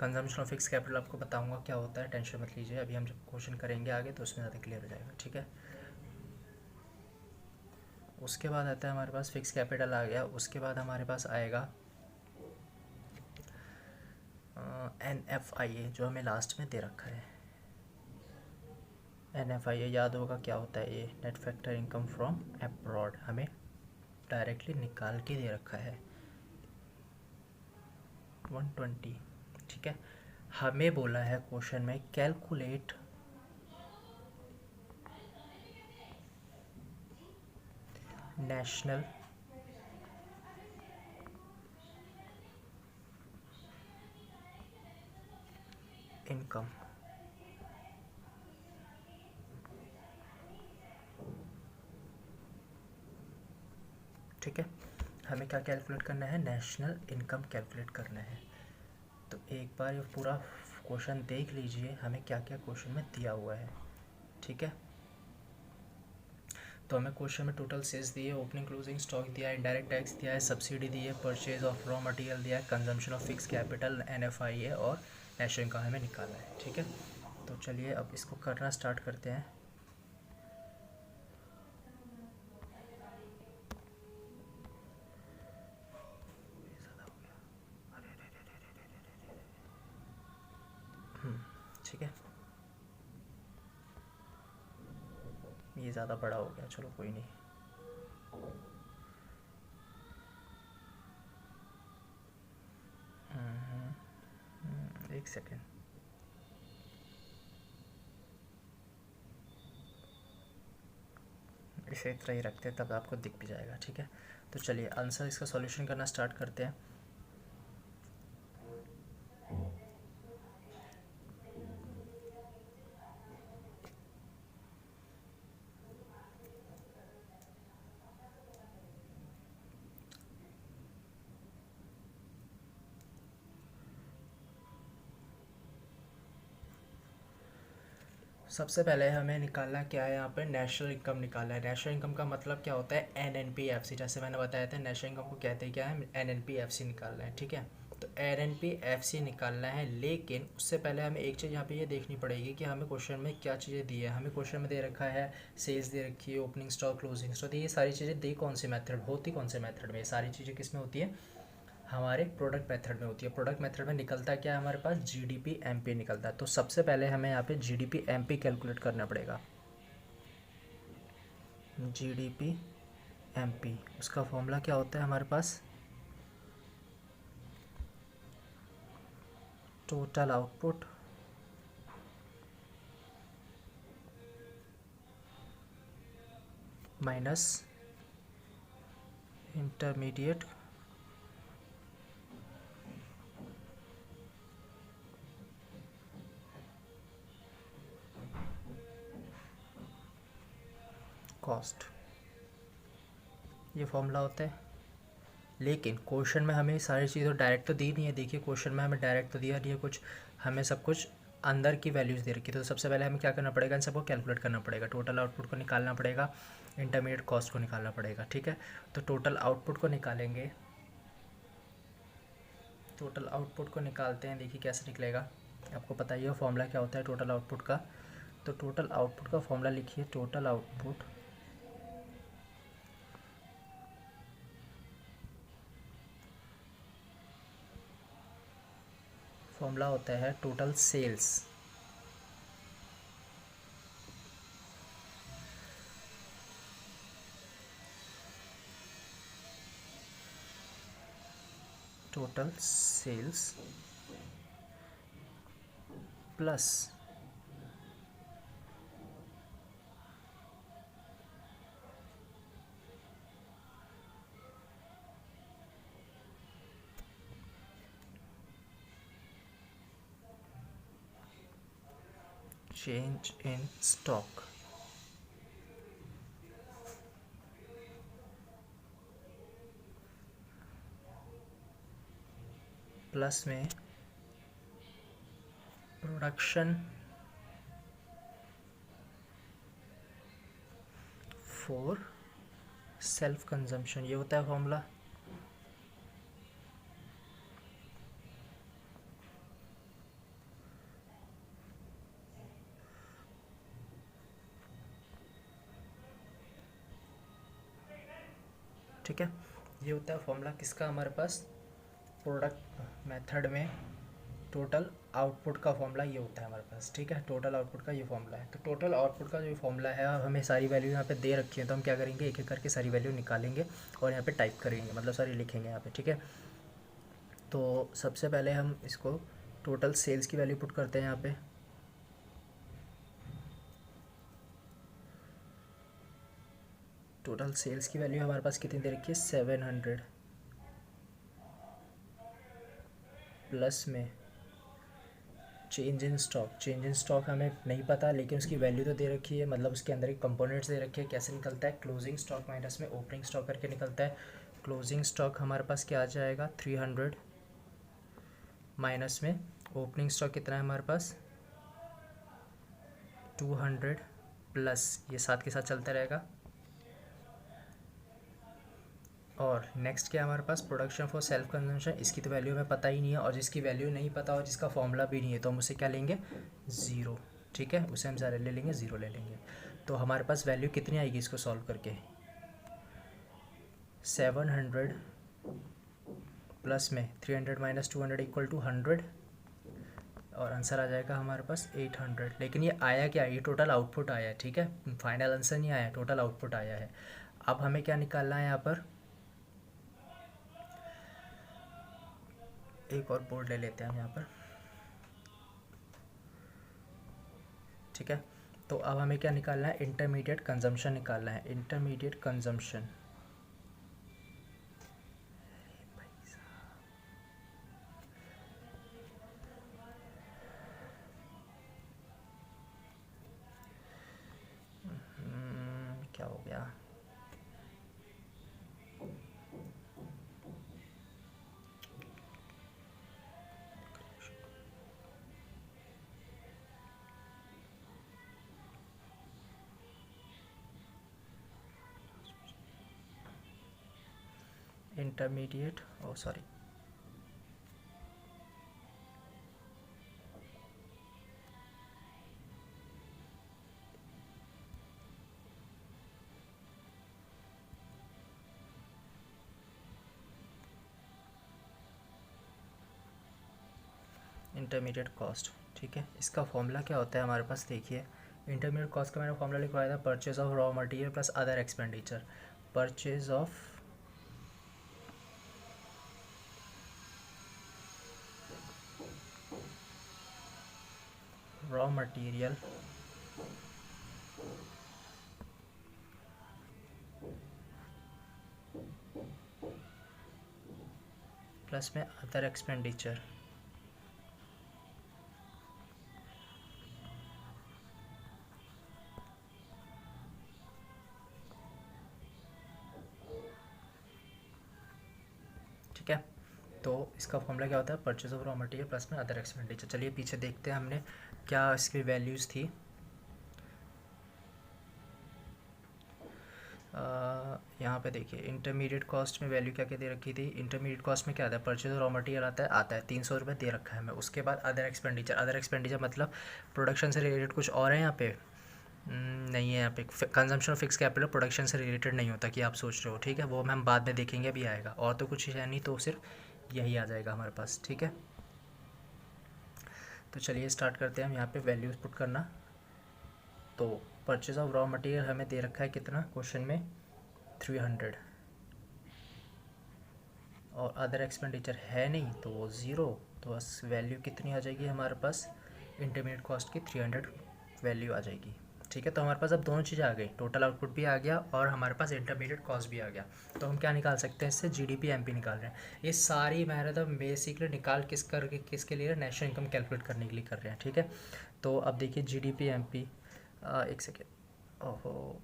कंजम्पशन ऑफ फिक्स कैपिटल आपको बताऊंगा क्या होता है, टेंशन मत लीजिए, अभी हम जब क्वेश्चन करेंगे आगे तो उसमें ज़्यादा क्लियर हो जाएगा। ठीक है। उसके बाद आता है हमारे पास फिक्स कैपिटल आ गया, उसके बाद हमारे पास आएगा NFIA जो हमें लास्ट में दे रखा है। NFIA याद होगा क्या होता है, ये net factor income from abroad, हमें डायरेक्टली निकाल के दे रखा है 120। ठीक है। हमें बोला है क्वेश्चन में कैलकुलेट नेशनल इनकम। ठीक है। हमें क्या कैलकुलेट करना है, नेशनल इनकम कैलकुलेट करना है। तो एक बार ये पूरा क्वेश्चन देख लीजिए हमें क्या क्या क्वेश्चन में दिया हुआ है। ठीक है। तो हमें क्वेश्चन में टोटल सेल्स दिए, ओपनिंग क्लोजिंग स्टॉक दिया है, इनडायरेक्ट टैक्स दिया है, सब्सिडी दी है, परचेज ऑफ रॉ मटेरियल दिया है, consumption of fix capital NFIA और नेशनल इनकम हमें निकालना है। ठीक है। तो चलिए अब इसको करना स्टार्ट करते हैं। ठीक है, ये ज़्यादा बड़ा हो गया, चलो कोई नहीं। एक सेकेंड, इसे इतना ही रखते हैं तब आपको दिख भी जाएगा। ठीक है। तो चलिए आंसर इसका सॉल्यूशन करना स्टार्ट करते हैं। सबसे पहले हमें निकालना क्या है, यहाँ पे नेशनल इनकम निकालना है। नेशनल इनकम का मतलब क्या होता है, NNPFC, जैसे मैंने बताया था नेशनल इनकम को कहते हैं क्या है, NNPFC निकालना है। ठीक है। तो NNPFC निकालना है, लेकिन उससे पहले हमें एक चीज़ यहाँ पे ये देखनी पड़ेगी कि हमें क्वेश्चन में क्या चीज़ें दी है। हमें क्वेश्चन में दे रखा है सेल्स दे रखी है, ओपनिंग स्टॉक, क्लोजिंग स्टॉक, ये सारी चीज़ें दी कौन से मेथड होती, कौन से मेथड में, ये सारी चीज़ें किस में होती है, हमारे प्रोडक्ट मेथड में होती है। प्रोडक्ट मेथड में निकलता क्या है हमारे पास, GDP MP निकलता है। तो सबसे पहले हमें यहाँ पे GDP MP कैलकुलेट करना पड़ेगा। GDP MP, उसका फॉर्मूला क्या होता है हमारे पास, total output minus intermediate cost, ये फॉर्मूला होता है। लेकिन क्वेश्चन में हमें सारी चीज़ें डायरेक्ट तो दी नहीं है। देखिए क्वेश्चन में हमें डायरेक्ट तो दिया नहीं है कुछ, हमें सब कुछ अंदर की वैल्यूज़ दे रखी है, तो सबसे पहले हमें क्या करना पड़ेगा, इन सबको कैलकुलेट करना पड़ेगा, टोटल आउटपुट को निकालना पड़ेगा, इंटरमीडिएट कॉस्ट को निकालना पड़ेगा, ठीक है। तो टोटल आउटपुट को निकालेंगे, टोटल आउटपुट को निकालते हैं, देखिए कैसे निकलेगा, आपको पता ही है फॉर्मूला क्या होता है टोटल आउटपुट का। तो टोटल आउटपुट का फॉर्मूला लिखिए, टोटल आउटपुट फॉर्मूला होता है total sales total sales plus change in stock plus में प्रोडक्शन फॉर सेल्फ कंजम्पशन, ये होता है फॉर्मूला। ठीक है, ये होता है फॉर्मूला किसका हमारे पास, प्रोडक्ट मेथड में टोटल आउटपुट का फॉर्मूला ये होता है हमारे पास, ठीक है। टोटल आउटपुट का ये फॉर्मूला है। तो टोटल आउटपुट का जो फॉर्मूला है, अब हमें सारी वैल्यू यहाँ पे दे रखी है, तो हम क्या करेंगे, एक एक करके सारी वैल्यू निकालेंगे और यहाँ पे टाइप करेंगे, मतलब सारी लिखेंगे यहाँ पे, ठीक है। तो सबसे पहले हम इसको टोटल सेल्स की वैल्यू पुट करते हैं यहाँ पे, टोटल सेल्स की वैल्यू हमारे पास कितनी दे रखी है, 700 प्लस में change in stock, change in stock हमें नहीं पता लेकिन उसकी वैल्यू तो दे रखी है, मतलब उसके अंदर एक कंपोनेंट्स दे रखे हैं। कैसे निकलता है, क्लोजिंग स्टॉक माइनस में ओपनिंग स्टॉक करके निकलता है। क्लोजिंग स्टॉक हमारे पास क्या आ जाएगा, 300 माइनस में ओपनिंग स्टॉक कितना है हमारे पास, 200 प्लस, ये साथ के साथ चलता रहेगा। और नेक्स्ट क्या है हमारे पास, प्रोडक्शन फॉर सेल्फ कंजम्पशन, इसकी तो वैल्यू हमें पता ही नहीं है, और जिसकी वैल्यू नहीं पता और जिसका फॉर्मूला भी नहीं है तो हम उसे क्या लेंगे, ज़ीरो, ठीक है, उसे हम सारे ले लेंगे, ज़ीरो ले लेंगे। तो हमारे पास वैल्यू कितनी आएगी इसको सॉल्व करके, 700 प्लस में 300 माइनस 200 इक्वल टू 100, और आंसर आ जाएगा हमारे पास 800। लेकिन ये आया क्या, ये टोटल आउटपुट आया है, ठीक है, फाइनल आंसर नहीं आया, टोटल आउटपुट आया है। अब हमें क्या निकालना है यहाँ पर, एक और बोर्ड ले लेते हैं हम यहाँ पर, ठीक है। तो अब हमें क्या निकालना है, इंटरमीडिएट कंजम्पशन निकालना है, इंटरमीडिएट कंजम्पशन, क्या हो गया, इंटरमीडिएट, ओ सॉरी, इंटरमीडिएट कॉस्ट, ठीक है। इसका फॉर्मूला क्या होता है हमारे पास, देखिए, इंटरमीडिएट कॉस्ट का मैंने फॉर्मूला लिखवाया था, purchase of raw material plus other expenditure, purchase of raw material plus में अदर एक्सपेंडिचर, ठीक है। तो इसका फॉर्मूला क्या होता है, purchase of raw material plus में अदर एक्सपेंडिचर। चलिए पीछे देखते हैं हमने क्या इसकी वैल्यूज़ थी? यहाँ पे देखिए इंटरमीडिएट कॉस्ट में वैल्यू क्या क्या दे रखी थी। इंटरमीडिएट कॉस्ट में क्या आता है, परचेज रॉ मटेरियल आता है 300 रुपये दे रखा है हमें। उसके बाद अदर एक्सपेंडिचर मतलब प्रोडक्शन से रिलेटेड कुछ और है यहाँ पे? नहीं है यहाँ पे। Consumption of fix capital production से रिलेटेड नहीं होता कि आप सोच रहे हो, ठीक है, वो हम बाद में देखेंगे, अभी आएगा। और तो कुछ है नहीं, तो सिर्फ यही आ जाएगा हमारे पास, ठीक है। तो चलिए स्टार्ट करते हैं हम यहाँ पे वैल्यूज पुट करना। तो परचेज ऑफ रॉ मटेरियल हमें दे रखा है कितना क्वेश्चन में, 300, और अदर एक्सपेंडिचर है नहीं तो वो ज़ीरो। तो बस वैल्यू कितनी आ जाएगी हमारे पास, इंटरमीडिएट कॉस्ट की 300 वैल्यू आ जाएगी, ठीक है। तो हमारे पास अब दोनों चीज़ें आ गई, टोटल आउटपुट भी आ गया और हमारे पास इंटरमीडिएट कॉस्ट भी आ गया। तो हम क्या निकाल सकते हैं इससे, जीडीपी एमपी निकाल रहे हैं। ये सारी मेहनत हम बेसिकली निकाल किसके लिए, नेशनल इनकम कैलकुलेट करने के लिए कर रहे हैं, ठीक है। तो अब देखिए जीडीपी एमपी, एक सेकेंड, ओहो,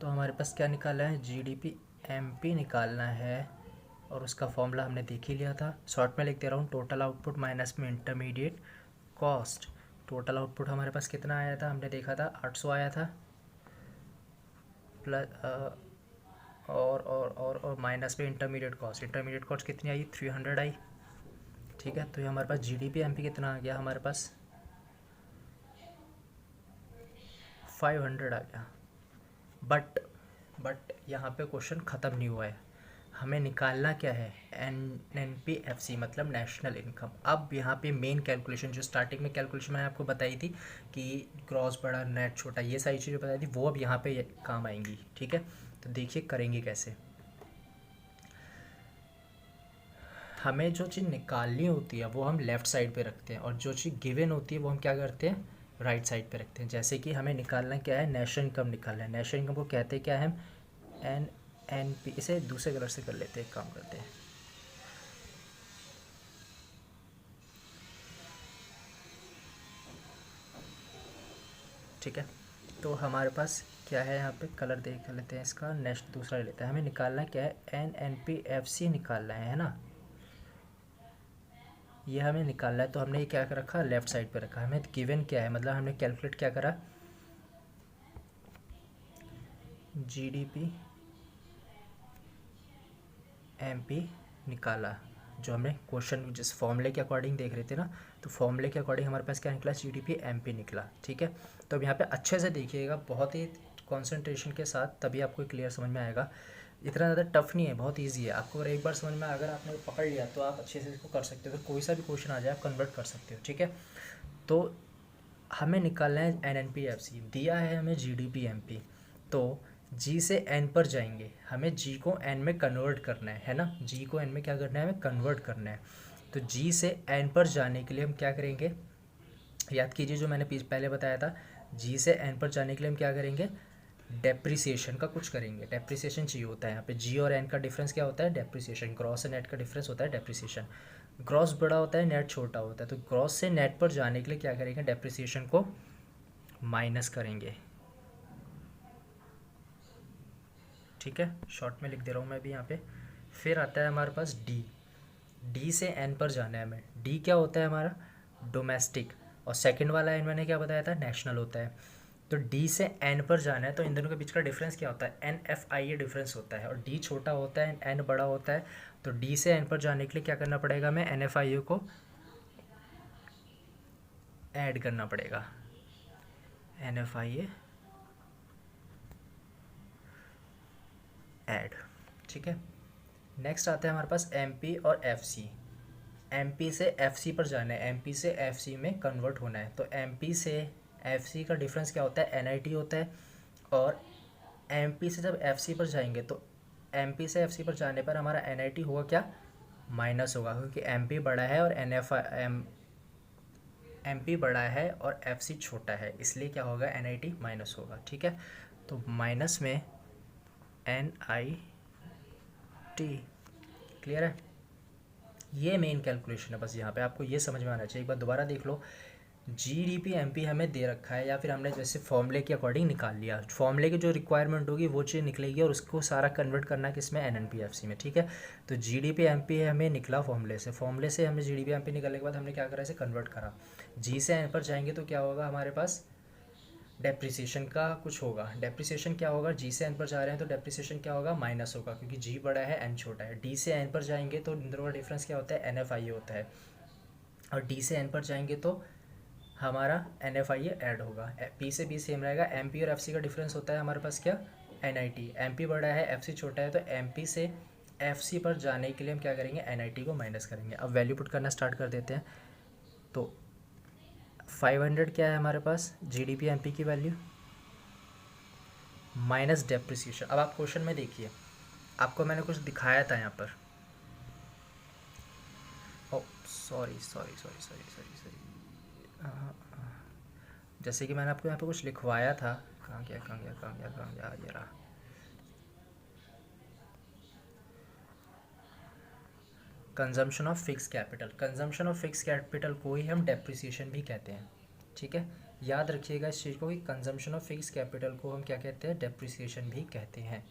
तो हमारे पास क्या निकालना है, जीडीपी एमपी निकालना है, और उसका फॉर्मूला हमने देख ही लिया था। शॉर्ट में लिख दे रहा हूँ, टोटल आउटपुट माइनस में इंटरमीडिएट कॉस्ट। टोटल आउटपुट हमारे पास कितना आया था, हमने देखा था 800 आया था, प्लस और माइनस में इंटरमीडिएट कॉस्ट कितनी आई, 300 आई, ठीक है। तो ये हमारे पास जीडीपी एमपी कितना आ गया, हमारे पास 500 आ गया। बट यहाँ पे क्वेश्चन ख़त्म नहीं हुआ है, हमें निकालना क्या है, NNPFC मतलब नेशनल इनकम। अब यहाँ पे मेन कैलकुलेशन, जो स्टार्टिंग में कैलकुलेशन मैंने आपको बताई थी कि ग्रॉस बड़ा नेट छोटा, ये सारी चीज़ें बताई थी, वो अब यहाँ पे काम आएंगी, ठीक है। तो देखिए करेंगे कैसे। हमें जो चीज़ निकालनी होती है वो हम लेफ़्ट साइड पे रखते हैं, और जो चीज़ गिवन होती है वो हम क्या करते हैं, राइट साइड पे रखते हैं। जैसे कि हमें निकालना क्या है, नेशनल इनकम निकालना है। नेशनल इनकम को कहते हैं क्या है, हम NNP, इसे दूसरे कलर से कर लेते हैं, एक काम करते हैं, ठीक है। तो हमारे पास क्या है, यहाँ पे कलर देख लेते हैं इसका, नेक्स्ट दूसरा ले लेते हैं। हमें निकालना क्या है, NNPFC निकालना है ना, ये हमें निकालना है। तो हमने ये क्या कर रखा, लेफ्ट साइड पे रखा। हमें गिवन क्या है, मतलब हमने कैलकुलेट क्या करा, जीडीपी एमपी निकाला, जो हमने क्वेश्चन जिस फॉर्मूले के अकॉर्डिंग देख रहे थे ना, तो फॉर्मूले के अकॉर्डिंग हमारे पास क्या निकला, जीडीपी एमपी निकला, ठीक है। तो अब यहाँ पे अच्छे से देखिएगा, बहुत ही कंसंट्रेशन के साथ, तभी आपको क्लियर समझ में आएगा। इतना ज़्यादा टफ नहीं है, बहुत इजी है। आपको अगर एक बार समझ में, अगर आपने पकड़ लिया तो आप अच्छे से इसको कर सकते हो। तो कोई सा भी क्वेश्चन आ जाए आप कन्वर्ट कर सकते हो, ठीक है। तो हमें निकालना है NNPFC, दिया है हमें GDP-MP। तो G से N पर जाएंगे, हमें G को N में कन्वर्ट करना है ना, G को N में क्या करना है, हमें कन्वर्ट करना है। तो G से N पर जाने के लिए हम क्या करेंगे, याद कीजिए जो मैंने पहले बताया था, G से N पर जाने के लिए हम क्या करेंगे, डेप्रिसिएशन का कुछ करेंगे। डेप्रिसिएशन चाहिए होता है यहाँ पे, G और N का डिफरेंस क्या होता है, डेप्रिसिएशन। ग्रॉस से नेट का डिफरेंस होता है डेप्रिसिएशन। ग्रॉस बड़ा होता है, नेट छोटा होता है। तो ग्रॉस से नेट पर जाने के लिए क्या करेंगे, डेप्रिसिएशन को माइनस करेंगे, ठीक है। शॉर्ट में लिख दे रहा हूँ मैं भी यहाँ पे। फिर आता है हमारे पास डी से एन पर जाना है हमें। डी क्या होता है हमारा, डोमेस्टिक, और सेकंड वाला एन मैंने क्या बताया था, नेशनल होता है। तो डी से एन पर जाना है, तो इन दोनों के बीच का डिफरेंस क्या होता है, NFI ये डिफरेंस होता है, और डी छोटा होता है, एन बड़ा होता है। तो डी से एन पर जाने के लिए क्या करना पड़ेगा, हमें NFI को ऐड करना पड़ेगा, NFI ऐड, ठीक है। नेक्स्ट आता है हमारे पास MP और FC। MP से FC पर जाना है, MP से FC में कन्वर्ट होना है। तो MP से FC का डिफरेंस क्या होता है, NIT होता है। और MP से जब FC पर जाएंगे तो MP से FC पर जाने पर हमारा NIT होगा क्या, माइनस होगा, क्योंकि MP बड़ा है और MP बड़ा है और FC छोटा है, इसलिए क्या होगा, NIT माइनस होगा, ठीक है। तो माइनस में NIT, क्लियर है। ये मेन कैलकुलेशन है, बस यहाँ पे आपको ये समझ में आना चाहिए। एक बार दोबारा देख लो, जीडीपी एमपी हमें दे रखा है, या फिर हमने जैसे फॉर्मूले के अकॉर्डिंग निकाल लिया, फॉर्मूले की जो रिक्वायरमेंट होगी वो चीज़ निकलेगी और उसको सारा कन्वर्ट करना है किसमें, एनएनपीएफसी में। ठीक है, तो जीडीपी एमपी हमें निकला फॉर्मूले से, फॉर्मूले से हमें जीडीपी एमपी निकलने के बाद हमने क्या करा, इसे कन्वर्ट करा। जी से एन पर जाएंगे तो क्या होगा हमारे पास, डेप्रिसिएशन का कुछ होगा। डेप्रिसिएशन क्या होगा, जी से एन पर जा रहे हैं तो डेप्रिसिएशन क्या होगा, माइनस होगा, क्योंकि जी बड़ा है एन छोटा है। डी से एन पर जाएंगे तो इन दोनों का डिफरेंस क्या होता है, एन एफ आई ए होता है, और डी से एन पर जाएंगे तो हमारा N F I A add होगा। पी से बी सेम रहेगा। एम पी और एफ सी का डिफरेंस होता है हमारे पास क्या, N I T. M P बड़ा है एफ सी छोटा है, तो एम पी से एफ सी पर जाने के लिए हम क्या करेंगे, एन आई टी को माइनस करेंगे। अब वैल्यू पुट करना स्टार्ट कर देते हैं। तो 500 क्या है हमारे पास, G D P M P की वैल्यू माइनस डेप्रिसिएशन। अब आप क्वेश्चन में देखिए, आपको मैंने कुछ दिखाया था यहाँ पर, oh sorry sorry sorry sorry sorry sorry, जैसे कि मैंने आपको यहाँ पे कुछ लिखवाया था, कहाँ गया कहाँ गया कहाँ गया कहाँ गया, ये रहा। Consumption of fix capital, consumption of fix capital को ही हम डेप्रिसिएशन भी कहते हैं। ठीक है, याद रखिएगा इस चीज़ को कि कंजम्पशन ऑफ फिक्स कैपिटल को हम क्या कहते हैं, डेप्रिसिएशन भी कहते हैं।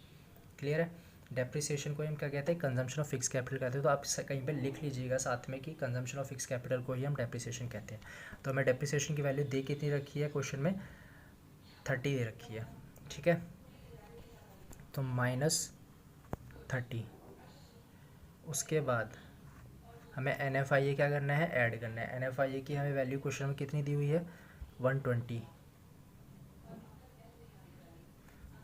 क्लियर है, डेप्रिसिएशन को हम क्या कहते हैं, कंजम्पशन ऑफ फिक्स कैपिटल कहते हैं। तो आप कहीं पे लिख लीजिएगा साथ में कि कंजम्पशन ऑफ फिक्स कैपिटल को ही हम डेप्रिसिएशन कहते हैं। तो हमें डेप्रिसिएशन की वैल्यू दे कितनी रखी है क्वेश्चन में, 30 दे रखी है। ठीक है, तो -30, उसके बाद हमें एन एफ आई ए क्या करना है, ऐड करना है। एन एफ आई ए की हमें वैल्यू क्वेश्चन में कितनी दी हुई है, 120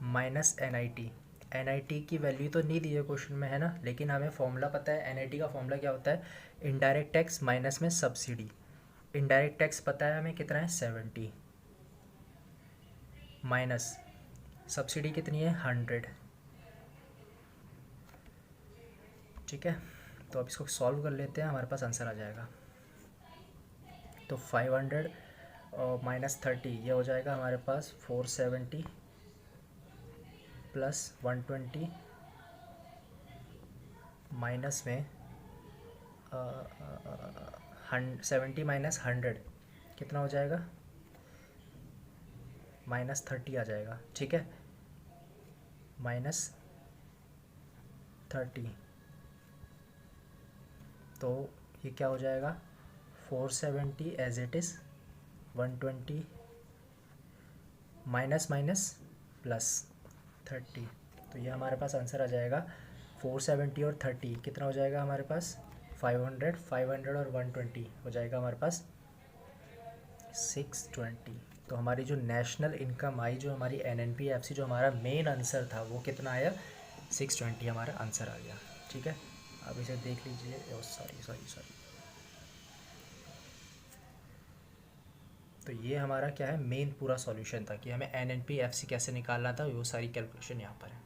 minus N I T. N I T की वैल्यू तो नहीं दी है क्वेश्चन में, है ना, लेकिन हमें फॉर्मूला पता है। एन आई टी का फॉर्मूला क्या होता है, इनडायरेक्ट टैक्स माइनस में सब्सिडी। इनडायरेक्ट टैक्स पता है हमें कितना है, 70 माइनस सब्सिडी कितनी है, 100। ठीक है, तो अब इसको सॉल्व कर लेते हैं, हमारे पास आंसर आ जाएगा। तो 500 और -30 ये हो जाएगा हमारे पास 470 प्लस 120 माइनस में 70 माइनस 100 कितना हो जाएगा, -30 आ जाएगा। ठीक है, -30, तो ये क्या हो जाएगा, 470 as it is, 120 minus minus plus 30, तो ये हमारे पास आंसर आ जाएगा। 470 और 30 कितना हो जाएगा हमारे पास, 500, 500 और 120 हो जाएगा हमारे पास 620। तो हमारी जो नेशनल इनकम आई, जो हमारी एनएनपीएफसी, जो हमारा मेन आंसर था, वो कितना आया, 620 हमारा आंसर आ गया। ठीक है, अब इसे देख लीजिए, सॉरी सॉरी सॉरी, तो ये हमारा क्या है, मेन पूरा सॉल्यूशन था कि हमें एनएनपीएफसी कैसे निकालना था, वो सारी कैलकुलेशन यहाँ पर है।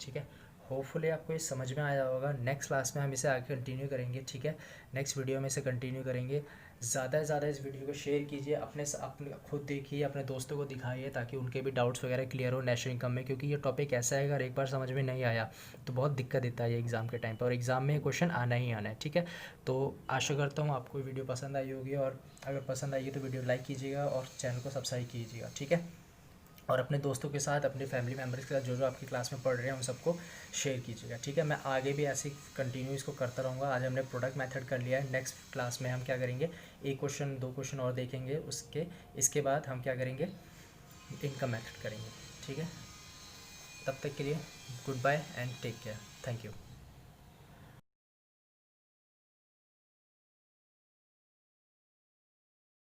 ठीक है, होपफुली आपको ये समझ में आया होगा। नेक्स्ट क्लास में हम इसे आगे कंटिन्यू करेंगे। ठीक है, नेक्स्ट वीडियो में इसे कंटिन्यू करेंगे। ज़्यादा से ज़्यादा इस वीडियो को शेयर कीजिए, अपने खुद देखिए, अपने दोस्तों को दिखाइए, ताकि उनके भी डाउट्स वगैरह क्लियर हो नेशनल इनकम में, क्योंकि ये टॉपिक ऐसा है अगर एक बार समझ में नहीं आया तो बहुत दिक्कत देता है ये एग्ज़ाम के टाइम पर, और एग्ज़ाम में क्वेश्चन आना ही आना है। ठीक है, तो आशा करता हूँ आपको वीडियो पसंद आई होगी, और अगर पसंद आई तो वीडियो लाइक कीजिएगा और चैनल को सब्सक्राइब कीजिएगा। ठीक है, और अपने दोस्तों के साथ, अपने फैमिली मेम्बर्स के साथ, जो जो आपकी क्लास में पढ़ रहे हैं उन सबको शेयर कीजिएगा। ठीक है, मैं आगे भी ऐसे कंटिन्यू इसको करता रहूँगा। आज हमने प्रोडक्ट मेथड कर लिया है, नेक्स्ट क्लास में हम क्या करेंगे, एक क्वेश्चन 2 क्वेश्चन और देखेंगे, इसके बाद हम क्या करेंगे, इनकम मेथड करेंगे। ठीक है, तब तक के लिए goodbye and take care, thank you.